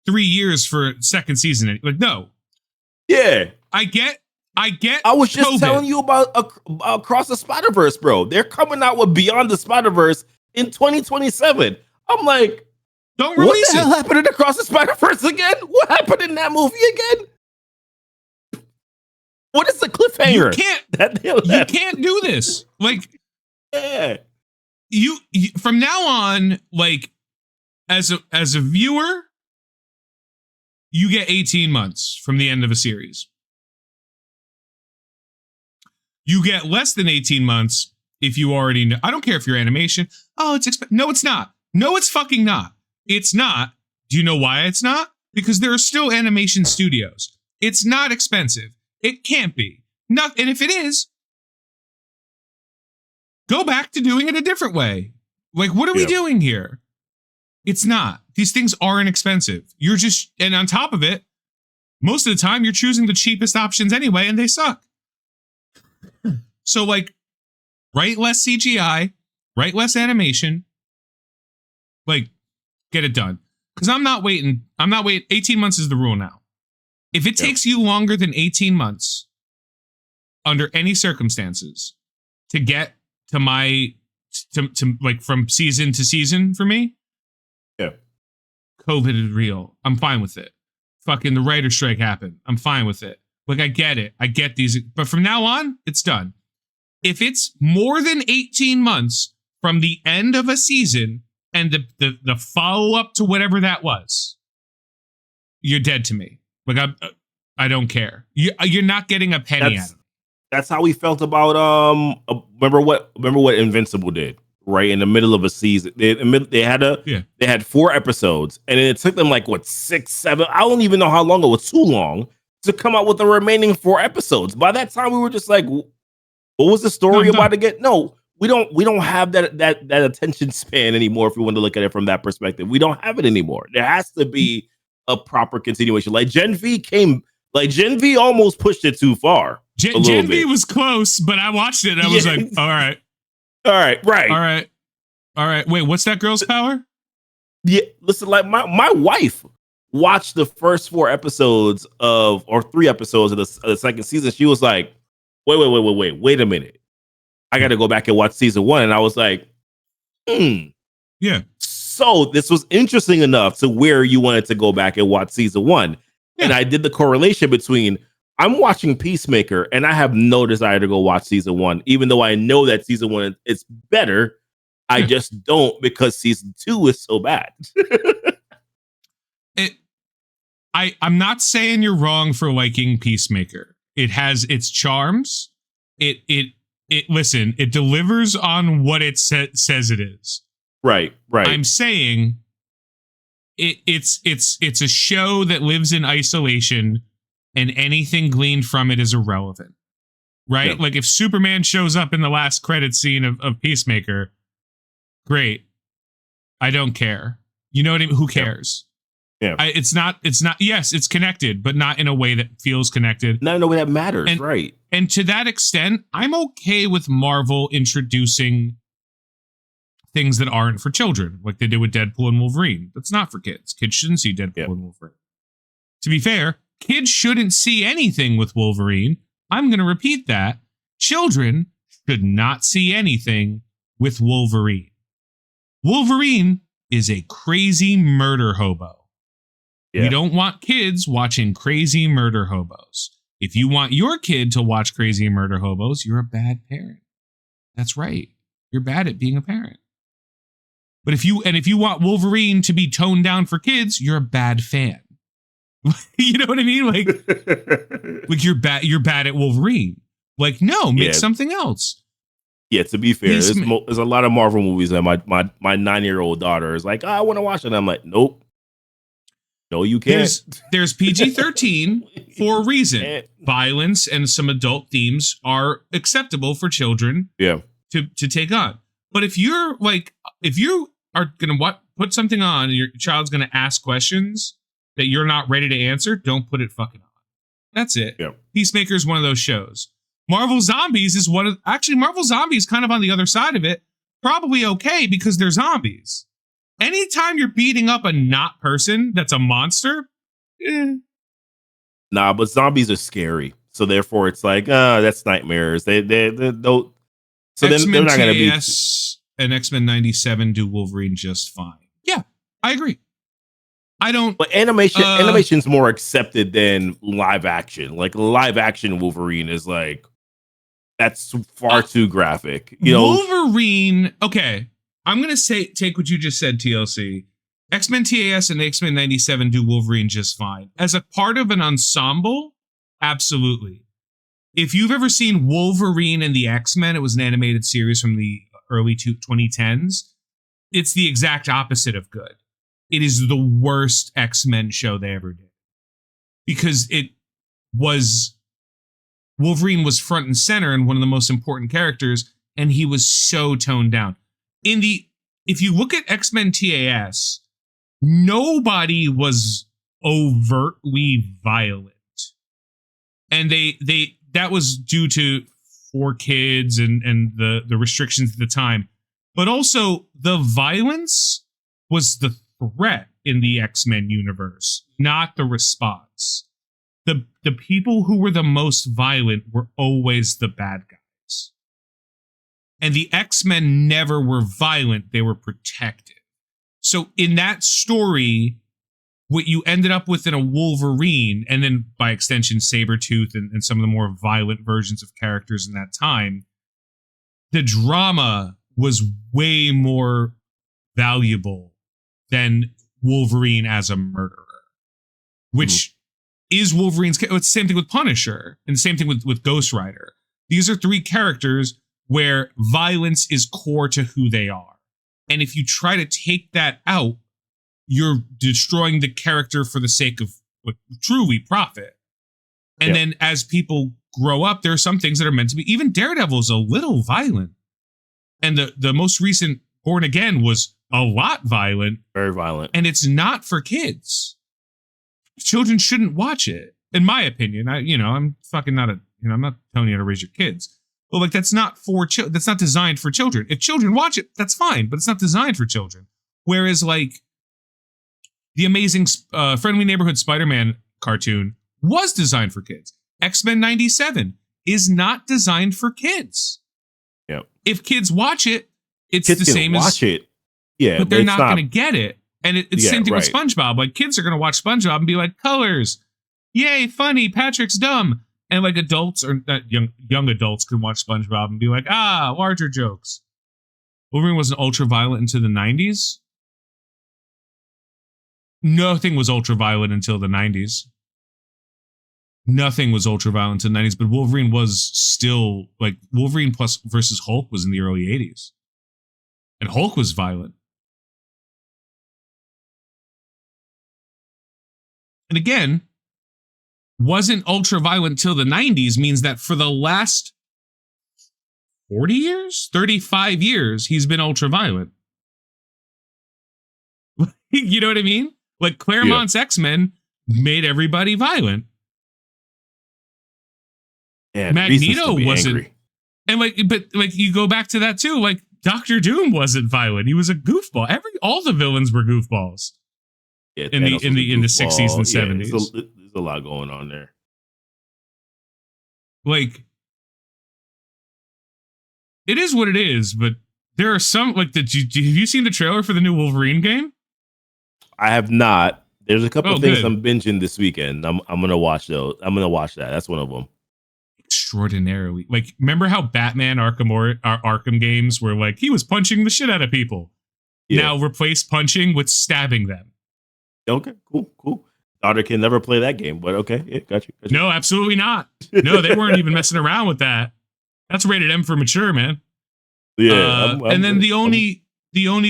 A: 3 years for second season. Like, no. Yeah. I get.
B: I was just telling you about Across the Spider-Verse, bro. They're coming out with Beyond the Spider-Verse in 2027. I'm like,
A: don't release
B: what the hell happened in Across the Spider-Verse again? What happened in that movie again? What is the cliffhanger?
A: You can't do this. Like,
B: yeah.
A: You from now on, like, as a viewer, you get 18 months from the end of a series. You get less than 18 months if you already know. I don't care if you're animation. Oh, no, it's not. No, it's fucking not. It's not. Do you know why it's not? Because there are still animation studios. It's not expensive. It can't be. And if it is, go back to doing it a different way. Like, what are we doing here? It's not. These things aren't expensive. And on top of it, most of the time you're choosing the cheapest options anyway, and they suck. So, like, write less CGI, write less animation, like, get it done. Because I'm not waiting. 18 months is the rule now. If it takes you longer than 18 months, under any circumstances, to get to like from season to season for me, COVID is real. I'm fine with it. Fucking the writer's strike happened. I'm fine with it. Like, I get it. I get these. But from now on, it's done. If it's more than 18 months from the end of a season and the follow-up to whatever that was, you're dead to me. Like, I don't care. You're not getting a penny out of it.
B: That's how we felt about remember what Invincible did, right? In the middle of a season. They had 4 episodes, and it took them like 6, 7. I don't even know how long it was, too long, to come out with the remaining 4 episodes. By that time, we were just like, what was the story about again? No, we don't have that attention span anymore. If we want to look at it from that perspective, we don't have it anymore. There has to be a proper continuation. Like Gen V almost pushed it too far.
A: Gen V was close, but I watched it and I was like, all right. Wait, what's that girl's power?
B: Yeah, listen, like my wife watched the first 4 episodes or 3 episodes of the second season. She was like, wait a minute. I got to go back and watch season 1. And I was like,
A: yeah.
B: So this was interesting enough to where you wanted to go back and watch season 1. Yeah. And I did the correlation between I'm watching Peacemaker and I have no desire to go watch season 1, even though I know that season 1 is better. I just don't, because season 2 is so bad.
A: I'm not saying you're wrong for liking Peacemaker. It has its charms. Listen, it delivers on what it says it is.
B: Right.
A: I'm saying it's a show that lives in isolation, and anything gleaned from it is irrelevant. Right? Yeah. Like, if Superman shows up in the last credit scene of Peacemaker, great. I don't care. You know what I mean? Who cares?
B: Yeah.
A: It's not. Yes, it's connected, but not in a way that feels connected.
B: Not in a way that matters, right?
A: And to that extent, I'm okay with Marvel introducing things that aren't for children, like they did with Deadpool and Wolverine. That's not for kids. Kids shouldn't see Deadpool and Wolverine. To be fair, kids shouldn't see anything with Wolverine. I'm going to repeat that. Children should not see anything with Wolverine. Wolverine is a crazy murder hobo.
B: Yeah.
A: We don't want kids watching crazy murder hobos. If you want your kid to watch crazy murder hobos, you're a bad parent. That's right. You're bad at being a parent. But if you want Wolverine to be toned down for kids, you're a bad fan. You know what I mean? Like you're bad at Wolverine. Like, no, make something else.
B: Yeah, to be fair, there's a lot of Marvel movies that my 9-year-old daughter is like, I want to watch it. And I'm like, nope. No, you can't.
A: There's PG-13 for a reason. Violence and some adult themes are acceptable for children to take on. But if you are going to put something on and your child's going to ask questions that you're not ready to answer, don't put it fucking on. That's it. Yeah. Peacemaker is one of those shows. Marvel Zombies is Marvel Zombies kind of on the other side of it. Probably okay because they're zombies. Anytime you're beating up a not person that's a monster,
B: Nah, but zombies are scary. So therefore it's like, that's nightmares. They don't. So then they're not going to be.
A: And X-Men 97 do Wolverine just fine. Yeah, I agree. I don't.
B: But animation's more accepted than live action. Like live action Wolverine is like, that's far too graphic. You know,
A: Wolverine. Okay, I'm gonna take what you just said, TLC. X-Men TAS and X-Men 97 do Wolverine just fine. As a part of an ensemble, absolutely. If you've ever seen Wolverine and the X-Men, it was an animated series from the early 2010s. It's the exact opposite of good. It is the worst X-Men show they ever did. Because Wolverine was front and center and one of the most important characters, and he was so toned down. If you look at X-Men TAS, nobody was overtly violent. And that was due to 4 kids and the restrictions at the time. But also the violence was the threat in the X-Men universe, not the response. The people who were the most violent were always the bad guys. And the X-Men never were violent, they were protected. So in that story, what you ended up with in a Wolverine, and then by extension Sabretooth and some of the more violent versions of characters in that time, the drama was way more valuable than Wolverine as a murderer, which is Wolverine's. It's the same thing with Punisher, and the same thing with Ghost Rider. These are 3 characters where violence is core to who they are. And if you try to take that out, you're destroying the character for the sake of what truly profit. And then as people grow up, there are some things that are meant to be. Even Daredevil is a little violent. And the most recent Born Again was a lot violent.
B: Very violent.
A: And it's not for kids. Children shouldn't watch it, in my opinion. I'm fucking not I'm not telling you how to raise your kids. But like, that's not that's not designed for children. If children watch it, that's fine, but it's not designed for children. Whereas like the Amazing Friendly Neighborhood Spider-Man cartoon was designed for kids. X-Men 97 is not designed for kids.
B: Yep.
A: If kids watch it, it's kids the same as
B: watch it. Yeah,
A: but they're not going to get it. And it's the same thing with SpongeBob. Like kids are going to watch SpongeBob and be like, colors, yay, funny, Patrick's dumb. And like adults or young adults can watch SpongeBob and be like, larger jokes. Wolverine wasn't ultra violent into the 90s. Nothing was ultra violent until the 90s. Nothing was ultra violent in the 90s, but Wolverine was still like Wolverine plus versus Hulk was in the early 80s. And Hulk was violent. And again, wasn't ultra violent till the 90s means that for the last 40 years, 35 years, he's been ultra violent. You know what I mean? Like Claremont's X-Men made everybody violent.
B: Yeah,
A: Magneto wasn't.
B: Angry.
A: And but you go back to that too. Like Dr. Doom wasn't violent. He was a goofball. All the villains were goofballs.
B: Yeah,
A: in the 60s and 70s.
B: There's a lot going on there.
A: Like it is what it is, but there are some like have you seen the trailer for the new Wolverine game?
B: I have not. There's a couple of things
A: good.
B: I'm binging this weekend. I'm gonna watch those. I'm gonna watch that. That's one of them.
A: Extraordinarily, like, remember how Batman Arkham games were like he was punching the shit out of people? Yeah. Now replace punching with stabbing them.
B: Okay, cool. Daughter can never play that game, but okay, yeah, got you.
A: No, absolutely not. No, they weren't even messing around with that. That's rated M for mature, man.
B: Yeah,
A: and then the only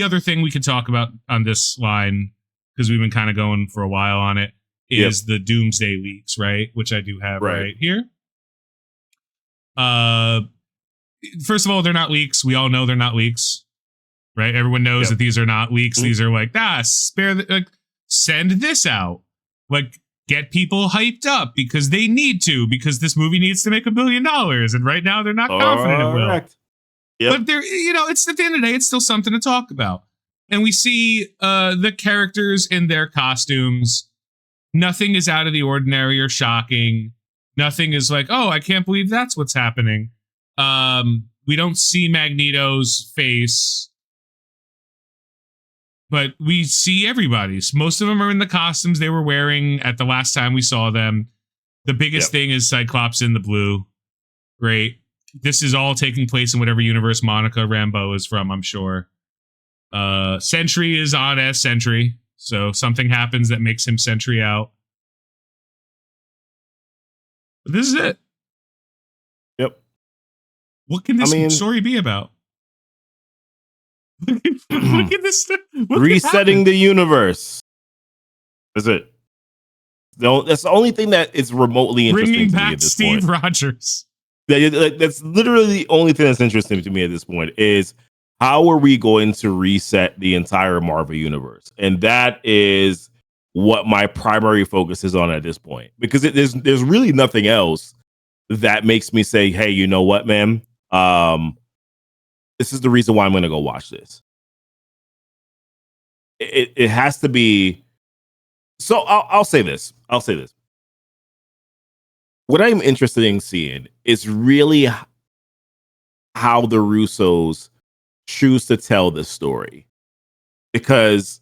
A: other thing we can talk about on this line, because we've been kind of going for a while on it, is the Doomsday leaks, right? Which I do have right here. First of all, they're not leaks. We all know they're not leaks, right? Everyone knows that these are not leaks. Mm-hmm. These are like, send this out. Like, get people hyped up because they need to, because this movie needs to make $1 billion. And right now they're not confident it will. Yep. But they're, it's at the end of the day, it's still something to talk about. And we see the characters in their costumes. Nothing is out of the ordinary or shocking. Nothing is like, oh, I can't believe that's what's happening. We don't see Magneto's face, but we see everybody's. Most of them are in the costumes they were wearing at the last time we saw them. The biggest thing is Cyclops in the blue. Great. This is all taking place in whatever universe Monica Rambeau is from, I'm sure. Sentry is on as Sentry, so something happens that makes him Sentry out. But this is it.
B: Yep.
A: What can this story be about? Look at this.
B: Resetting the universe. That's it. That's the only thing that is remotely interesting.
A: Bringing
B: to
A: back
B: me at this
A: Steve
B: point.
A: Rogers.
B: That's literally the only thing that's interesting to me at this point is how are we going to reset the entire Marvel universe? And that is what my primary focus is on at this point, because there's really nothing else that makes me say, hey, you know what, man? This is the reason why I'm going to go watch this. It has to be. So I'll say this. What I'm interested in seeing is really how the Russos choose to tell this story, because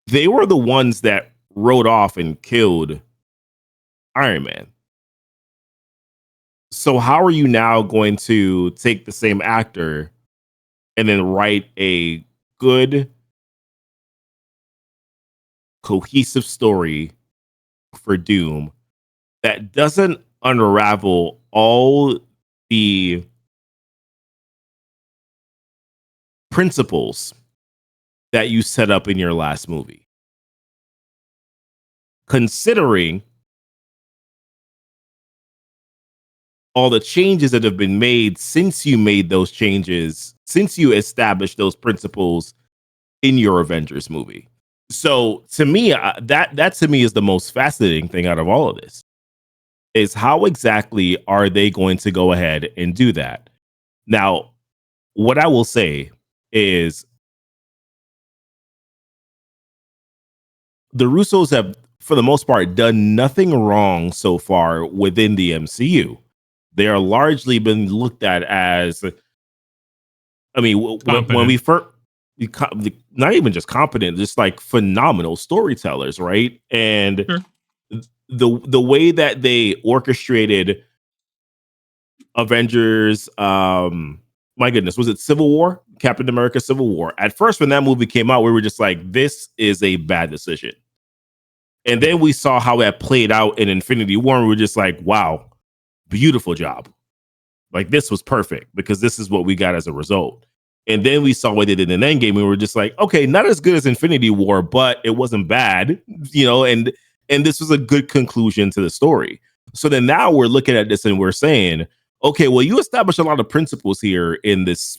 B: they were the ones that wrote off and killed Iron Man. So how are you now going to take the same actor and then write a good, cohesive story for Doom that doesn't unravel all the principles that you set up in your last movie? Considering all the changes that have been made since you made those changes, since you established those principles in your Avengers movie. So to me, that to me is the most fascinating thing out of all of this, is how exactly are they going to go ahead and do that? Now, what I will say is the Russos have, for the most part, done nothing wrong so far within the MCU. They are largely been looked at as, I mean, when we first, not even just competent, just like phenomenal storytellers, right? And the way that they orchestrated Avengers, my goodness, was it Civil War? Captain America Civil War. At first, when that movie came out, we were just like, this is a bad decision. And then we saw how that played out in Infinity War, and we were just like, wow, beautiful job. Like, this was perfect, because this is what we got as a result. And then we saw what they did in Endgame, and we were just like, okay, not as good as Infinity War, but it wasn't bad, and this was a good conclusion to the story. So then now we're looking at this and we're saying, okay, well, you established a lot of principles here in this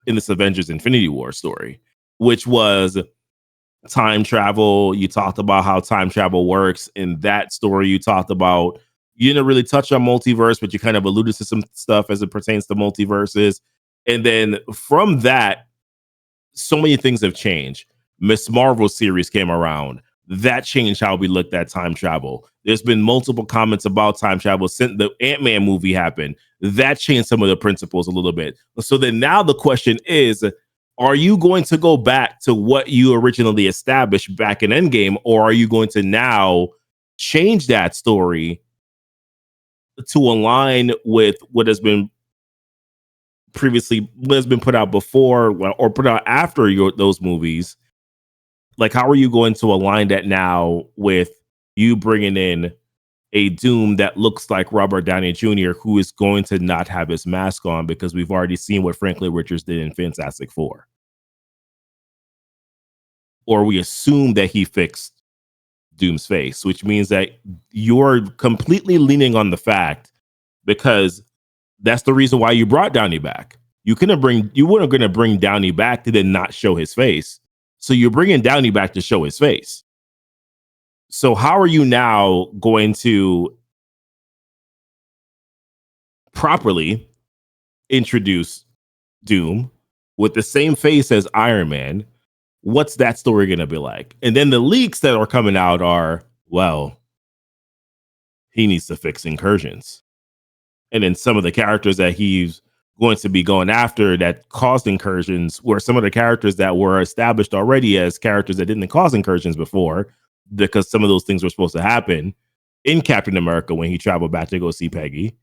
B: Avengers Infinity War story, which was time travel. You talked about how time travel works. In that story, you talked about, you didn't really touch on multiverse, but you kind of alluded to some stuff as it pertains to multiverses. And then from that, so many things have changed. Miss Marvel series came around. that changed how we looked at time travel. There's been multiple comments about time travel since the Ant-Man movie happened. That changed some of the principles a little bit. So then now the question is, are you going to go back to what you originally established back in Endgame, or are you going to now change that story to align with what has been previously, what has been put out before or put out after those movies? Like, how are you going to align that now with you bringing in a Doom that looks like Robert Downey Jr., who is going to not have his mask on because we've already seen what Franklin Richards did in Fantastic Four? Or we assume that he fixed Doom's face, which means that you're completely leaning on the fact, because that's the reason why you brought Downey back. You weren't going to bring Downey back to then not show his face. So you're bringing Downey back to show his face. So how are you now going to properly introduce Doom with the same face as Iron Man? What's that story going to be like? And then the leaks that are coming out are, well, he needs to fix incursions. And then some of the characters that he's going to be going after that caused incursions were some of the characters that were established already as characters that didn't cause incursions before, because some of those things were supposed to happen in Captain America when he traveled back to go see Peggy,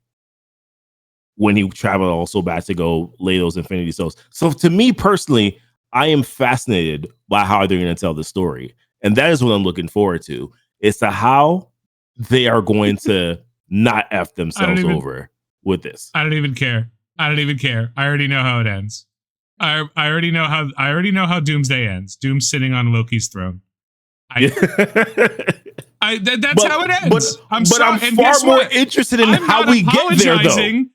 B: when he traveled also back to go lay those Infinity Stones. So to me personally, I am fascinated by how they're going to tell the story. And that is what I'm looking forward to, is to how they are going to not F themselves over with this.
A: I don't even care. I already know how it ends. I already know how Doomsday ends. Doom's sitting on Loki's throne. That's how it ends.
B: I'm far more interested in how we get there, though.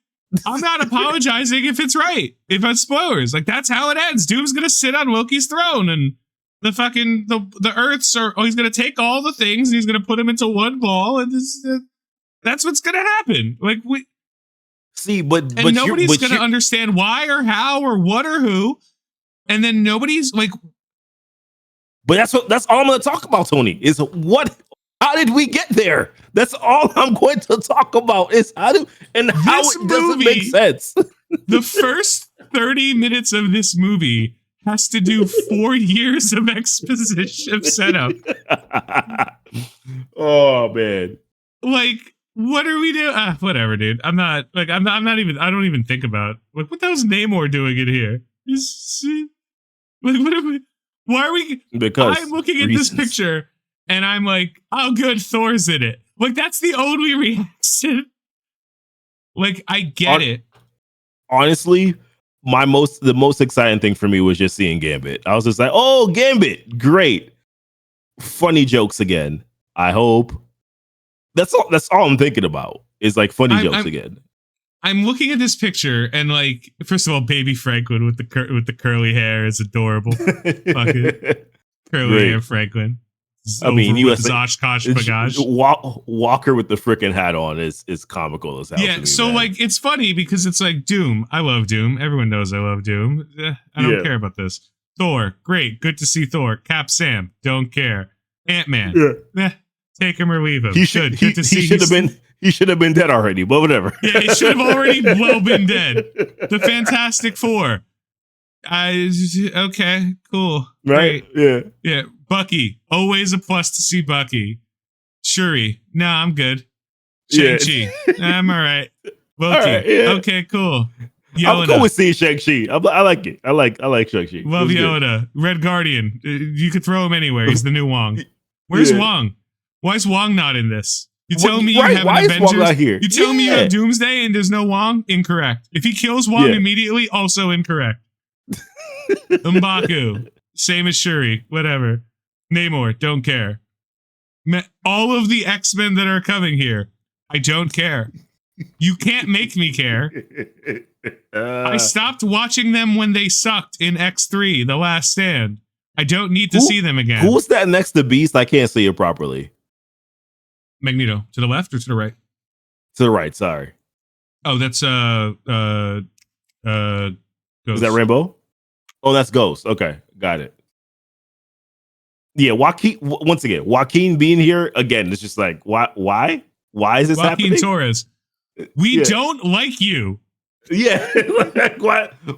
A: I'm not apologizing if it's right. If it's spoilers, like, that's how it ends. Doom's gonna sit on Loki's throne, and the Earths are. Oh, he's gonna take all the things and he's gonna put them into one ball, and that's what's gonna happen. Like, nobody's gonna understand why or how or what or who, and then nobody's like.
B: But that's all I'm going to talk about, Tony. Is how did we get there? That's all I'm going to talk about, is how it doesn't make sense.
A: The first 30 minutes of this movie has to do 4 years of exposition of setup.
B: Oh man.
A: Like, what are we doing? Whatever, dude. I'm not even, I don't even think about, like, what the hell's Namor doing in here? What are we? Why are we?
B: Because
A: I'm looking at this picture and I'm like, oh, good, Thor's in it. Like, that's the only reaction. Like, I get it.
B: Honestly, the most exciting thing for me was just seeing Gambit. I was just like, oh, Gambit, great, funny jokes again. I hope that's all I'm thinking about, is like funny jokes again.
A: I'm looking at this picture and, like, first of all, baby Franklin with the curly hair is adorable. Fucking curly hair Franklin.
B: I mean,
A: Oshkosh Bagage.
B: Walker with the freaking hat on is comical as hell.
A: Yeah, so man. Like, it's funny because it's like Doom. I love Doom. Everyone knows I love Doom. I don't care about this. Thor, great, good to see Thor. Cap Sam, don't care. Ant-Man, take him or leave him. He should
B: have been dead already, but whatever.
A: Yeah, he should have already been dead. The Fantastic Four. Okay, cool.
B: Right?
A: Great. Yeah. Bucky. Always a plus to see Bucky. Shuri. No, I'm good. Shang-Chi. I'm all right. Loki. All right, okay, cool. Yoda.
B: I'm cool with seeing Shang-Chi. I like it. I like Shang-Chi.
A: Love Yoda. Good. Red Guardian. You could throw him anywhere. He's the new Wong. Where's Wong? Why is Wong not in this? You tell me you have an Avengers. You tell me you have Doomsday and there's no Wong? Incorrect. If he kills Wong immediately, also incorrect. M'Baku. Same as Shuri. Whatever. Namor. Don't care. All of the X-Men that are coming here. I don't care. You can't make me care. I stopped watching them when they sucked in X3, The Last Stand. I don't need to see them again.
B: Who's that next to Beast? I can't see it properly.
A: Magneto. To the left or to the right?
B: To the right, sorry.
A: Oh, that's Ghost.
B: Is that Rainbow? Oh, that's Ghost. Okay, got it. Yeah, Joaquin. Once again, Joaquin being here again, it's just like, why is this
A: Joaquin
B: happening?
A: Torres. We don't like you.
B: Yeah, like,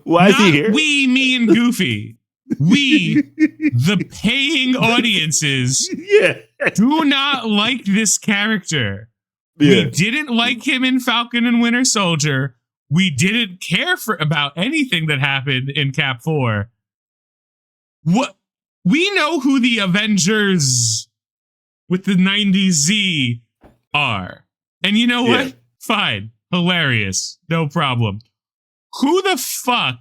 B: why is he
A: Not
B: here?
A: we, me, and Goofy. We, the paying audiences, do not like this character. We didn't like him in Falcon and Winter Soldier. We didn't care about anything that happened in Cap 4. What? We know who the Avengers with the 90s Z are. And you know what? Fine. Hilarious. No problem. Who the fuck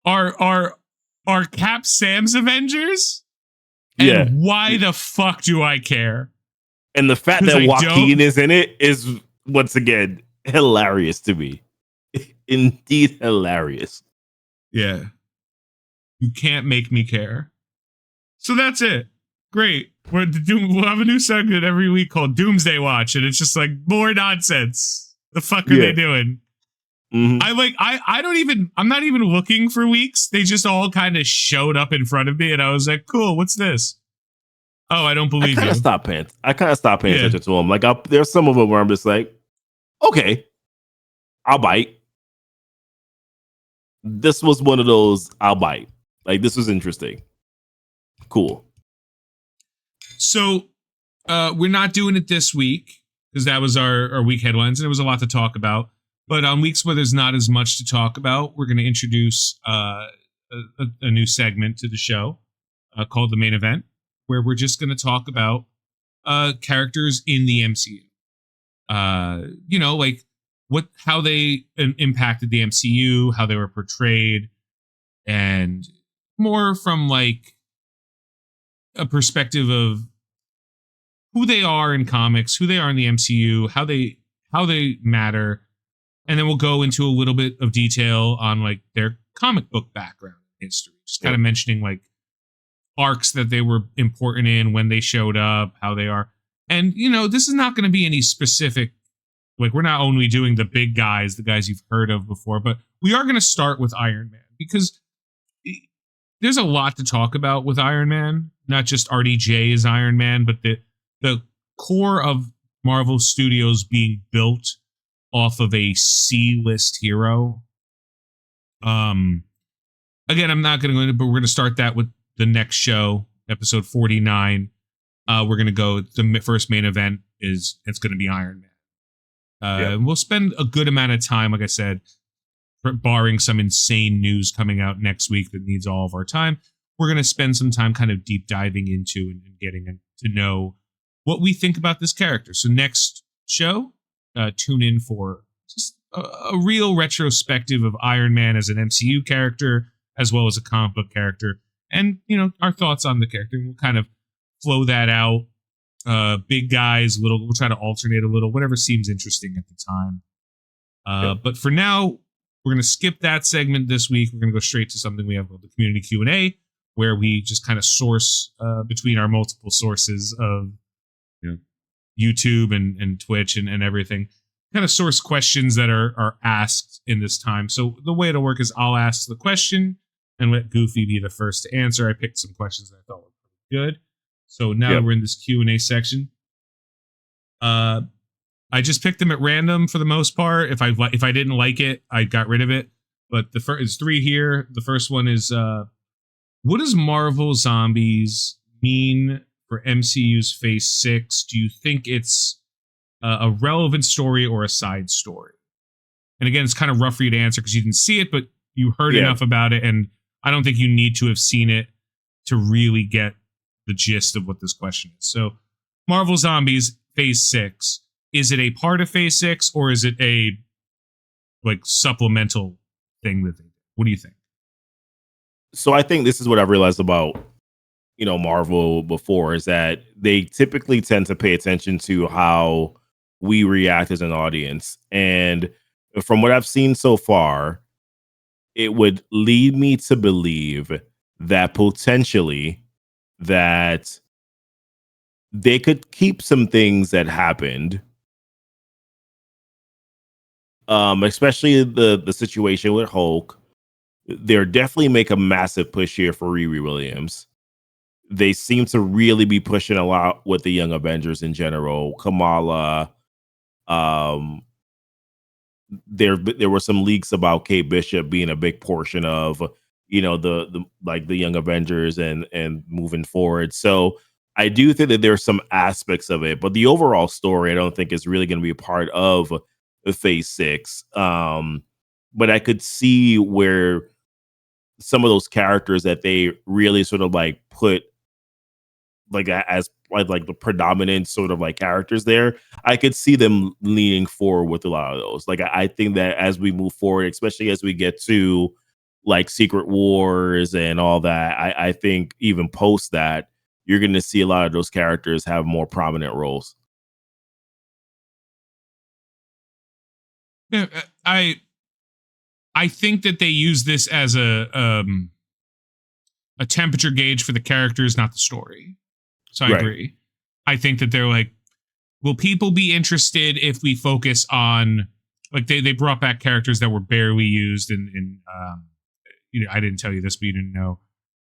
A: are Cap Sam's Avengers? And why the fuck do I care?
B: And the fact that Joaquin is in it is, once again, hilarious to me. Indeed hilarious.
A: Yeah. You can't make me care. So that's it. Great. We'll have a new segment every week called Doomsday Watch, and it's just like more nonsense. The fuck are they doing? Mm-hmm. I'm not even looking for weeks. They just all kind of showed up in front of me, and I was like, cool, what's this? Oh, I don't believe you. I kind of
B: stopped paying attention to them. Like, there's some of them where I'm just like, okay, I'll bite. This was one of those I'll bite. Like, this was interesting. Cool.
A: So we're not doing it this week because that was our week headlines, and there was a lot to talk about. But on weeks where there's not as much to talk about, we're going to introduce a new segment to the show called The Main Event, where we're just going to talk about characters in the MCU. Like how they impacted the MCU, how they were portrayed, and more from like a perspective of who they are in comics, who they are in the MCU, how they matter. And then we'll go into a little bit of detail on like their comic book background history, just kind of mentioning like arcs that they were important in, when they showed up, how they are. And, this is not going to be any specific, like we're not only doing the big guys, the guys you've heard of before, but we are going to start with Iron Man because there's a lot to talk about with Iron Man, not just RDJ as Iron Man, but the core of Marvel Studios being built off of a C-list hero. Again, I'm not going to go into, but we're going to start that with the next show, episode 49. We're going to go. The first main event it's going to be Iron Man. We'll spend a good amount of time, like I said, barring some insane news coming out next week that needs all of our time. We're going to spend some time kind of deep diving into and getting to know what we think about this character. So next show, tune in for just a real retrospective of Iron Man as an MCU character, as well as a comic book character, and our thoughts on the character. We'll kind of flow that out. Big guys, little. We'll try to alternate a little, whatever seems interesting at the time. But for now, we're going to skip that segment this week. We're going to go straight to something we have called the community Q&A, where we just kind of source between our multiple sources of YouTube and Twitch and everything, kind of source questions that are asked in this time. So the way it'll work is I'll ask the question and let Goofy be the first to answer. I picked some questions that I thought were pretty good. So now that we're in this Q&A section, I just picked them at random for the most part. If I didn't like it, I got rid of it. But the first is 3 here. The first one is, what does Marvel Zombies mean for MCU's Phase 6? Do you think it's a relevant story or a side story? And again, it's kind of rough for you to answer because you didn't see it, but you heard enough about it, and I don't think you need to have seen it to really get the gist of what this question is. So, Marvel Zombies Phase 6, is it a part of Phase 6 or is it a like supplemental thing that they did? What do you think?
B: So I think this is what I've realized about Marvel before, is that they typically tend to pay attention to how we react as an audience. And from what I've seen so far, it would lead me to believe that potentially that they could keep some things that happened, especially the situation with Hulk. They're definitely make a massive push here for Riri Williams. they seem to really be pushing a lot with the Young Avengers in general. Kamala, um, there were some leaks about Kate Bishop being a big portion of the like the Young Avengers and moving forward. So I do think that there's some aspects of it, but the overall story I don't think is really going to be a part of Phase 6. But I could see where some of those characters that they really sort of like put like as like the predominant sort of like characters there, I could see them leaning forward with a lot of those. Like I think that as we move forward, especially as we get to like Secret Wars and all that, I think even post that, you're going to see a lot of those characters have more prominent roles.
A: Yeah, I think that they use this as a temperature gauge for the characters, not the story. So I agree. I think that they're like, will people be interested if we focus on, like, they brought back characters that were barely used in I didn't tell you this, but you didn't know,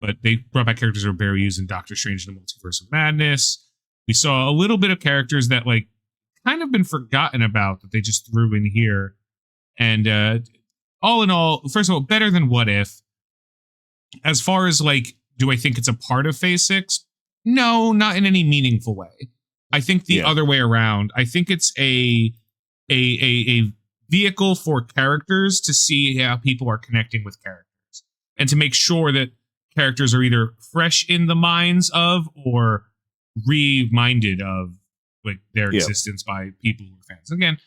A: but they brought back characters that were barely used in Doctor Strange and the Multiverse of Madness. We saw a little bit of characters that like kind of been forgotten about that they just threw in here. And all in all, first of all, better than What If. As far as like, do I think it's a part of Phase 6? No, not in any meaningful way. I think the other way around. I think it's a vehicle for characters to see how people are connecting with characters and to make sure that characters are either fresh in the minds of or reminded of like their existence by people who are fans. Again,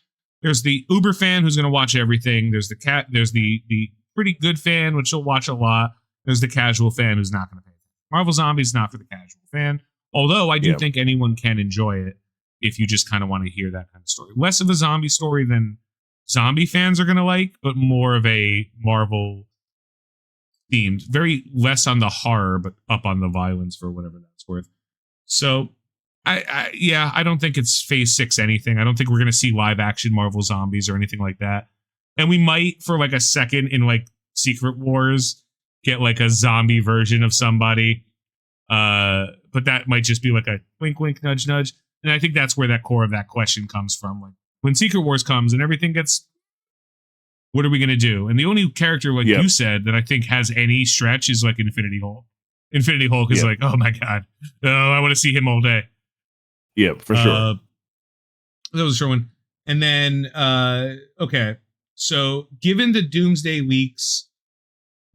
A: there's the uber fan who's going to watch everything. There's the pretty good fan, which will watch a lot. There's the casual fan who's not going to pay. Marvel Zombies not for the casual fan, although I do think anyone can enjoy it if you just kind of want to hear that kind of story. Less of a zombie story than zombie fans are going to like, but more of a Marvel themed, very less on the horror, but up on the violence for whatever that's worth. So I don't think it's Phase 6 anything. I don't think we're going to see live action Marvel Zombies or anything like that. And we might for like a second in like Secret Wars get like a zombie version of somebody. But that might just be like a wink, wink, nudge, nudge. And I think that's where that core of that question comes from. Like when Secret Wars comes and everything gets, what are we going to do? And the only character, like you said, that I think has any stretch is like Infinity Hulk. Infinity Hulk is like, oh my God. Oh, I want to see him all day.
B: Yeah, for sure.
A: That was a short one. And then, okay. So given the Doomsday leaks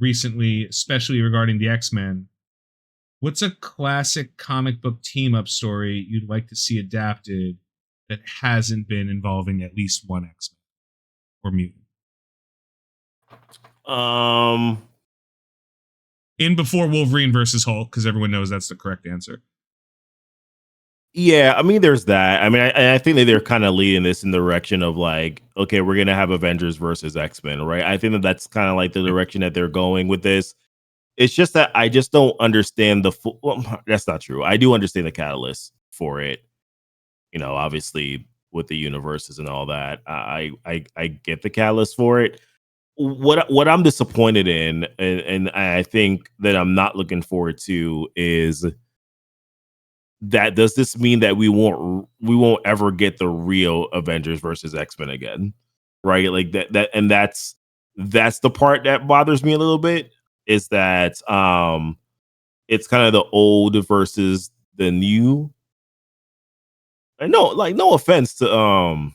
A: recently, especially regarding the X-Men, what's a classic comic book team-up story you'd like to see adapted that hasn't been involving at least one X-Men or mutant? In before Wolverine versus Hulk, because everyone knows that's the correct answer.
B: Yeah, I mean, there's that. I mean, I think that they're kind of leading this in the direction of like, okay, we're gonna have Avengers versus X-Men, right? I think that that's kind of like the direction that they're going with this. It's just that I just don't understand the full. Well, that's not true. I do understand the catalyst for it. Obviously with the universes and all that, I get the catalyst for it. What I'm disappointed in, and I think that I'm not looking forward to is that does this mean that we won't ever get the real Avengers versus X-Men again, right? Like that's the part that bothers me a little bit, is that it's kind of the old versus the new. And no offense to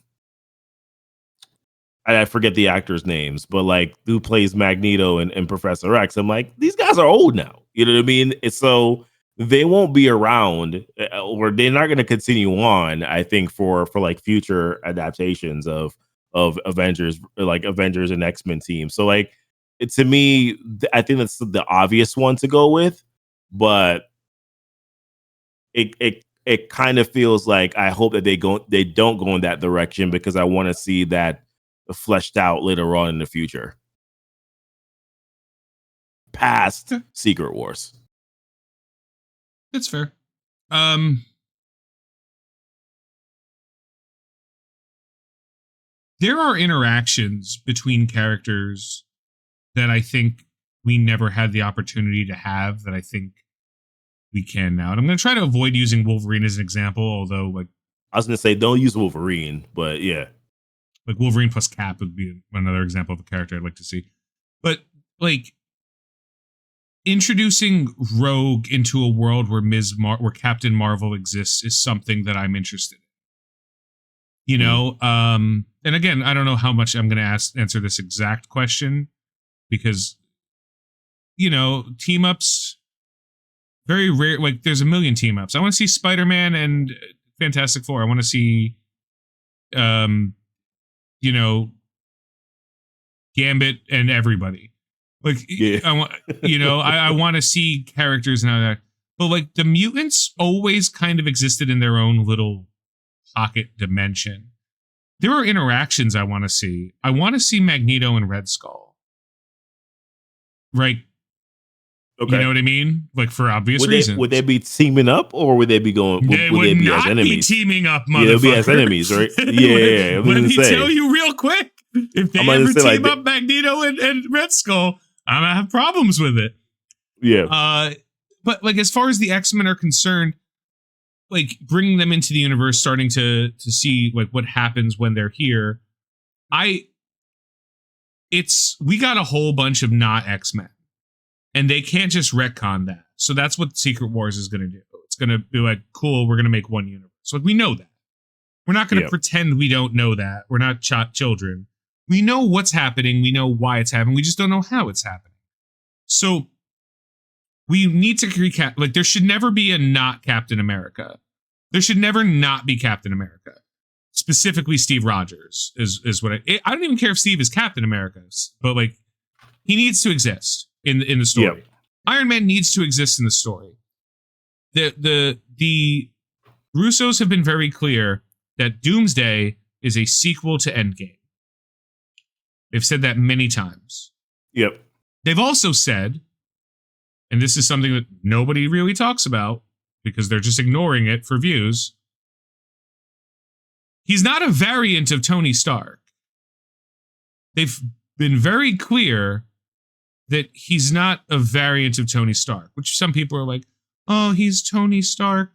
B: I forget the actors' names, but like who plays Magneto and Professor X. I'm like, these guys are old now. You know what I mean? So they won't be around, or they're not going to continue on. I think for like future adaptations of Avengers, like Avengers and X-Men teams. So like, to me, I think that's the obvious one to go with, but it kind of feels like I hope that they don't go in that direction, because I want to see that fleshed out later on in the future, past Secret Wars.
A: That's fair. There are interactions between characters that I think we never had the opportunity to have, that I think we can now. And I'm going to try to avoid using Wolverine as an example, although like
B: I was going to say don't use Wolverine, but yeah.
A: Like Wolverine plus Cap would be another example of a character I'd like to see. But like introducing Rogue into a world where where Captain Marvel exists is something that I'm interested in. You know, and again, I don't know how much I'm going to answer this exact question because, you know, team ups, very rare. Like, there's a million team ups. I want to see Spider-Man and Fantastic Four. I want to see, you know, Gambit and everybody. Like, yeah. I want, you know, I want to see characters and all that. But like the mutants always kind of existed in their own little pocket dimension. There are interactions I want to see. I want to see Magneto and Red Skull. Right. Okay. You know what I mean? Like for obvious reasons.
B: Would they be teaming up or would they be going? Would they be as enemies?
A: Be teaming up, motherfucker.
B: Yeah, they'll be as enemies, right? Yeah.
A: Let me tell you real quick. If they ever team up Magneto and Red Skull, I'm gonna have problems with it.
B: Yeah.
A: But like as far as the X-Men are concerned, like bringing them into the universe, starting to see like what happens when they're here. We got a whole bunch of not X-Men. And they can't just retcon that. So that's what Secret Wars is going to do. It's going to be like, cool, we're going to make one universe. Like, we know that. We're not going to pretend we don't know that. We're not children. We know what's happening. We know why it's happening. We just don't know how it's happening. So we need to recap. Like, there should never be a not Captain America. There should never not be Captain America. Specifically, Steve Rogers is what I don't even care if Steve is Captain America, but like, he needs to exist in the story. Yep. Iron Man needs to exist in the story. The Russos have been very clear that Doomsday is a sequel to Endgame. They've said that many times.
B: Yep.
A: They've also said, and this is something that nobody really talks about because they're just ignoring it for views, he's not a variant of Tony Stark. They've been very clear that he's not a variant of Tony Stark, which some people are like, oh, he's Tony Stark,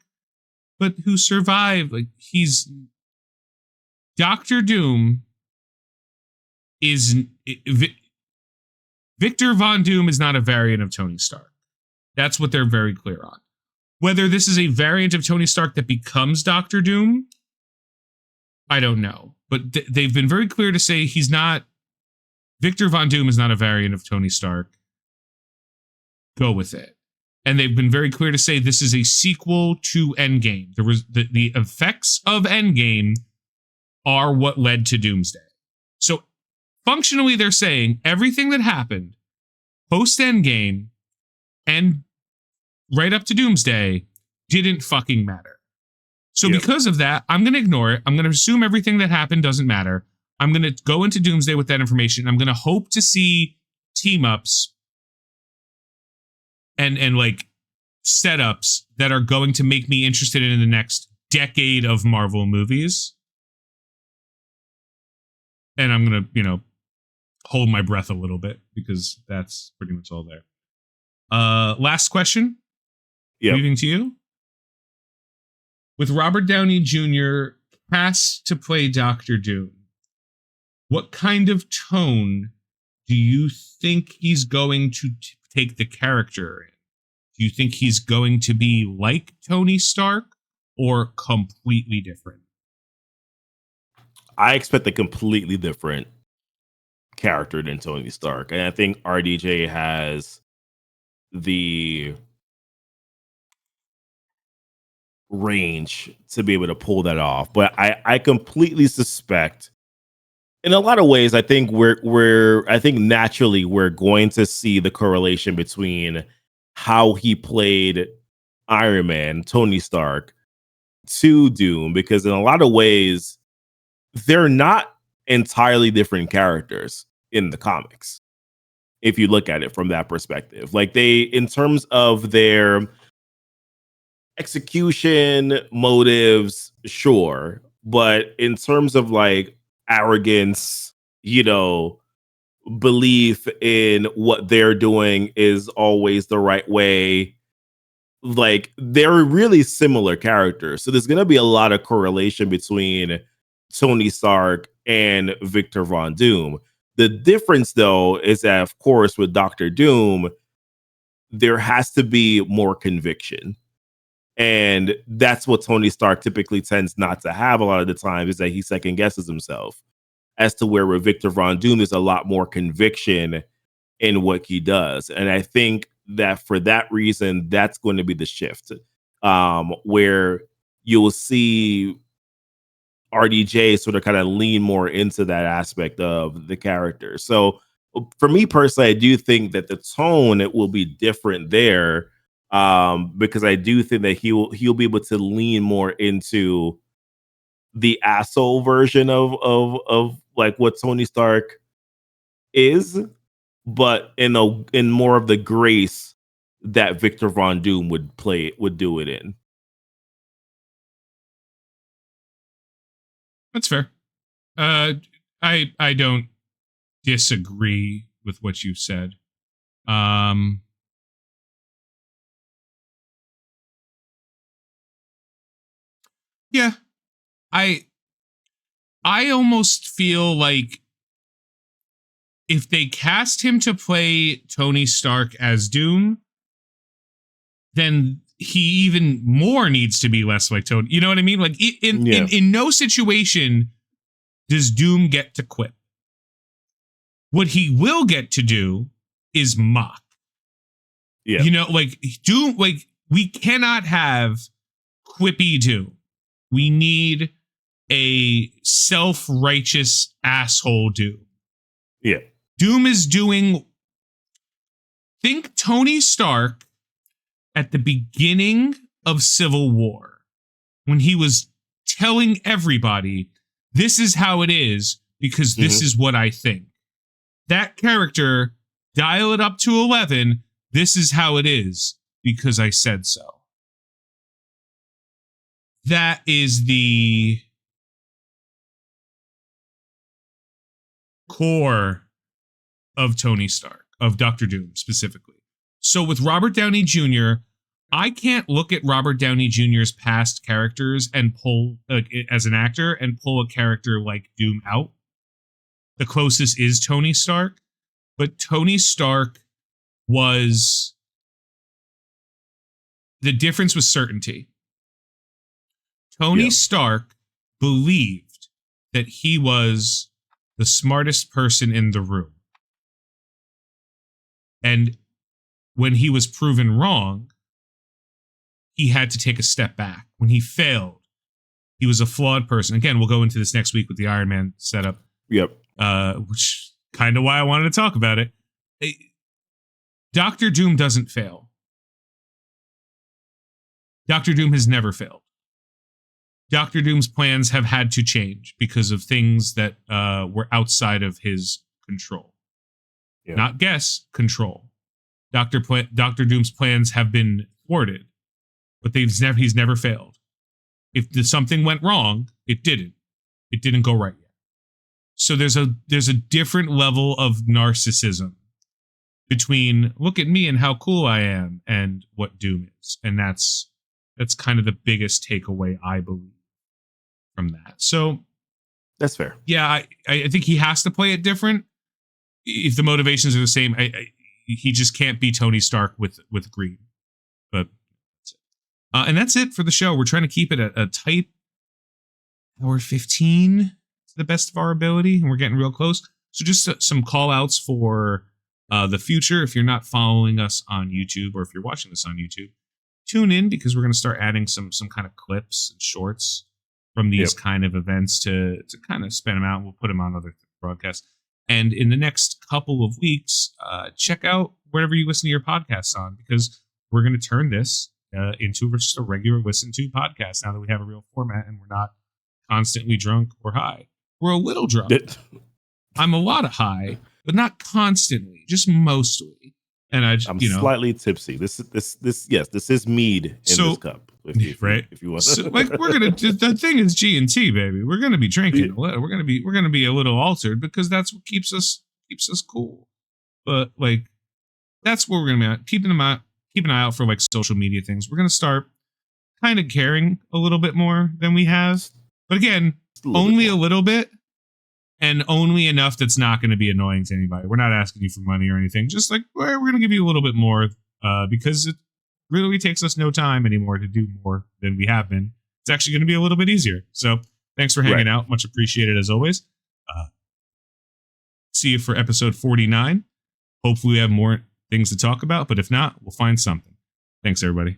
A: but who survived? Like, he's Doctor Doom is Victor Von Doom is not a variant of Tony Stark. That's what they're very clear on. Whether this is a variant of Tony Stark that becomes Doctor Doom, I don't know. But they've been very clear to say he's not. Victor Von Doom is not a variant of Tony Stark. Go with it. And they've been very clear to say this is a sequel to Endgame. There was the effects of Endgame are what led to Doomsday. So functionally, they're saying everything that happened post Endgame and right up to Doomsday didn't fucking matter. So because of that, I'm going to ignore it. I'm going to assume everything that happened doesn't matter. I'm going to go into Doomsday with that information. I'm going to hope to see team-ups and like setups that are going to make me interested in the next decade of Marvel movies. And I'm going to, hold my breath a little bit because that's pretty much all there. Last question. Leaving to you. With Robert Downey Jr. cast to play Doctor Doom, what kind of tone do you think he's going to take the character in? Do you think he's going to be like Tony Stark or completely different?
B: I expect a completely different character than Tony Stark. And I think RDJ has the range to be able to pull that off. But I completely suspect, in a lot of ways, I think I think naturally we're going to see the correlation between how he played Iron Man, Tony Stark, to Doom, because in a lot of ways, they're not entirely different characters in the comics. If you look at it from that perspective, like in terms of their execution motives, sure, but in terms of like arrogance, belief in what they're doing is always the right way, like they're really similar characters. So there's gonna be a lot of correlation between Tony Stark and Victor Von Doom. The difference, though, is that of course with Doctor Doom, there has to be more conviction. And that's what Tony Stark typically tends not to have a lot of the time, is that he second guesses himself. As to where with Victor Von Doom, there's a lot more conviction in what he does. And I think that for that reason, that's going to be the shift, where you'll see RDJ sort of kind of lean more into that aspect of the character. So for me personally, I do think that the tone it will be different there, because I do think that he'll be able to lean more into the asshole version of like what Tony Stark is, but in more of the grace that Victor Von Doom would do it in.
A: That's fair. I don't disagree with what you said. Yeah. I almost feel like if they cast him to play Tony Stark as Doom, then he even more needs to be less like Tony. You know what I mean? Like in no situation does Doom get to quit. What he will get to do is mock.
B: Yeah.
A: You know, like Doom, like we cannot have quippy Doom. We need a self-righteous asshole Doom.
B: Yeah.
A: Doom is doing. Think Tony Stark at the beginning of Civil War when he was telling everybody, this is how it is because this is what I think. That character, dial it up to 11. This is how it is because I said so. That is the core of Tony Stark, of Dr. Doom specifically. So with Robert Downey Jr., I can't look at Robert Downey Jr.'s past characters and pull, as an actor, and pull a character like Doom out. The closest is Tony Stark, but Tony Stark was... The difference was certainty. Tony Stark believed that he was the smartest person in the room. And when he was proven wrong, he had to take a step back. When he failed, he was a flawed person. Again, we'll go into this next week with the Iron Man setup.
B: Yep.
A: Which kind of why I wanted to talk about it. Dr. Doom doesn't fail. Dr. Doom has never failed. Dr. Doom's plans have had to change because of things that were outside of his control. Yeah. Not guess, control. Dr. Doom's plans have been thwarted, but he's never failed. If something went wrong, it didn't. It didn't go right yet. So there's a different level of narcissism between look at me and how cool I am and what Doom is. And that's kind of the biggest takeaway, I believe, from that. So
B: that's fair.
A: Yeah, I think he has to play it different. If the motivations are the same, he just can't be Tony Stark with greed. But and that's it for the show. We're trying to keep it a tight hour 15 to the best of our ability, and we're getting real close. So just some call outs for the future. If you're not following us on YouTube, or if you're watching this on YouTube, tune in because we're going to start adding some kind of clips and shorts from these kind of events to kind of spin them out. We'll put them on other broadcasts. And in the next couple of weeks, check out wherever you listen to your podcasts on, because we're going to turn this into just a regular listen to podcast now that we have a real format and we're not constantly drunk or high. We're a little drunk. I'm a lot of high, but not constantly, just mostly. And I'm
B: slightly tipsy. This is mead in this cup. If you want,
A: so, like we're gonna. The thing is G&T, baby. We're gonna be drinking. We're gonna be a little altered because that's what keeps us cool. But like, that's what we're gonna be keeping keep an eye out for like social media things. We're going to start kind of caring a little bit more than we have. But again, only a little bit, and only enough that's not going to be annoying to anybody. We're not asking you for money or anything. Just like, we're going to give you a little bit more because it really takes us no time anymore to do more than we have been. It's actually going to be a little bit easier. So thanks for hanging out. Much appreciated as always. See you for episode 49. Hopefully we have more things to talk about, but if not, we'll find something. Thanks, everybody.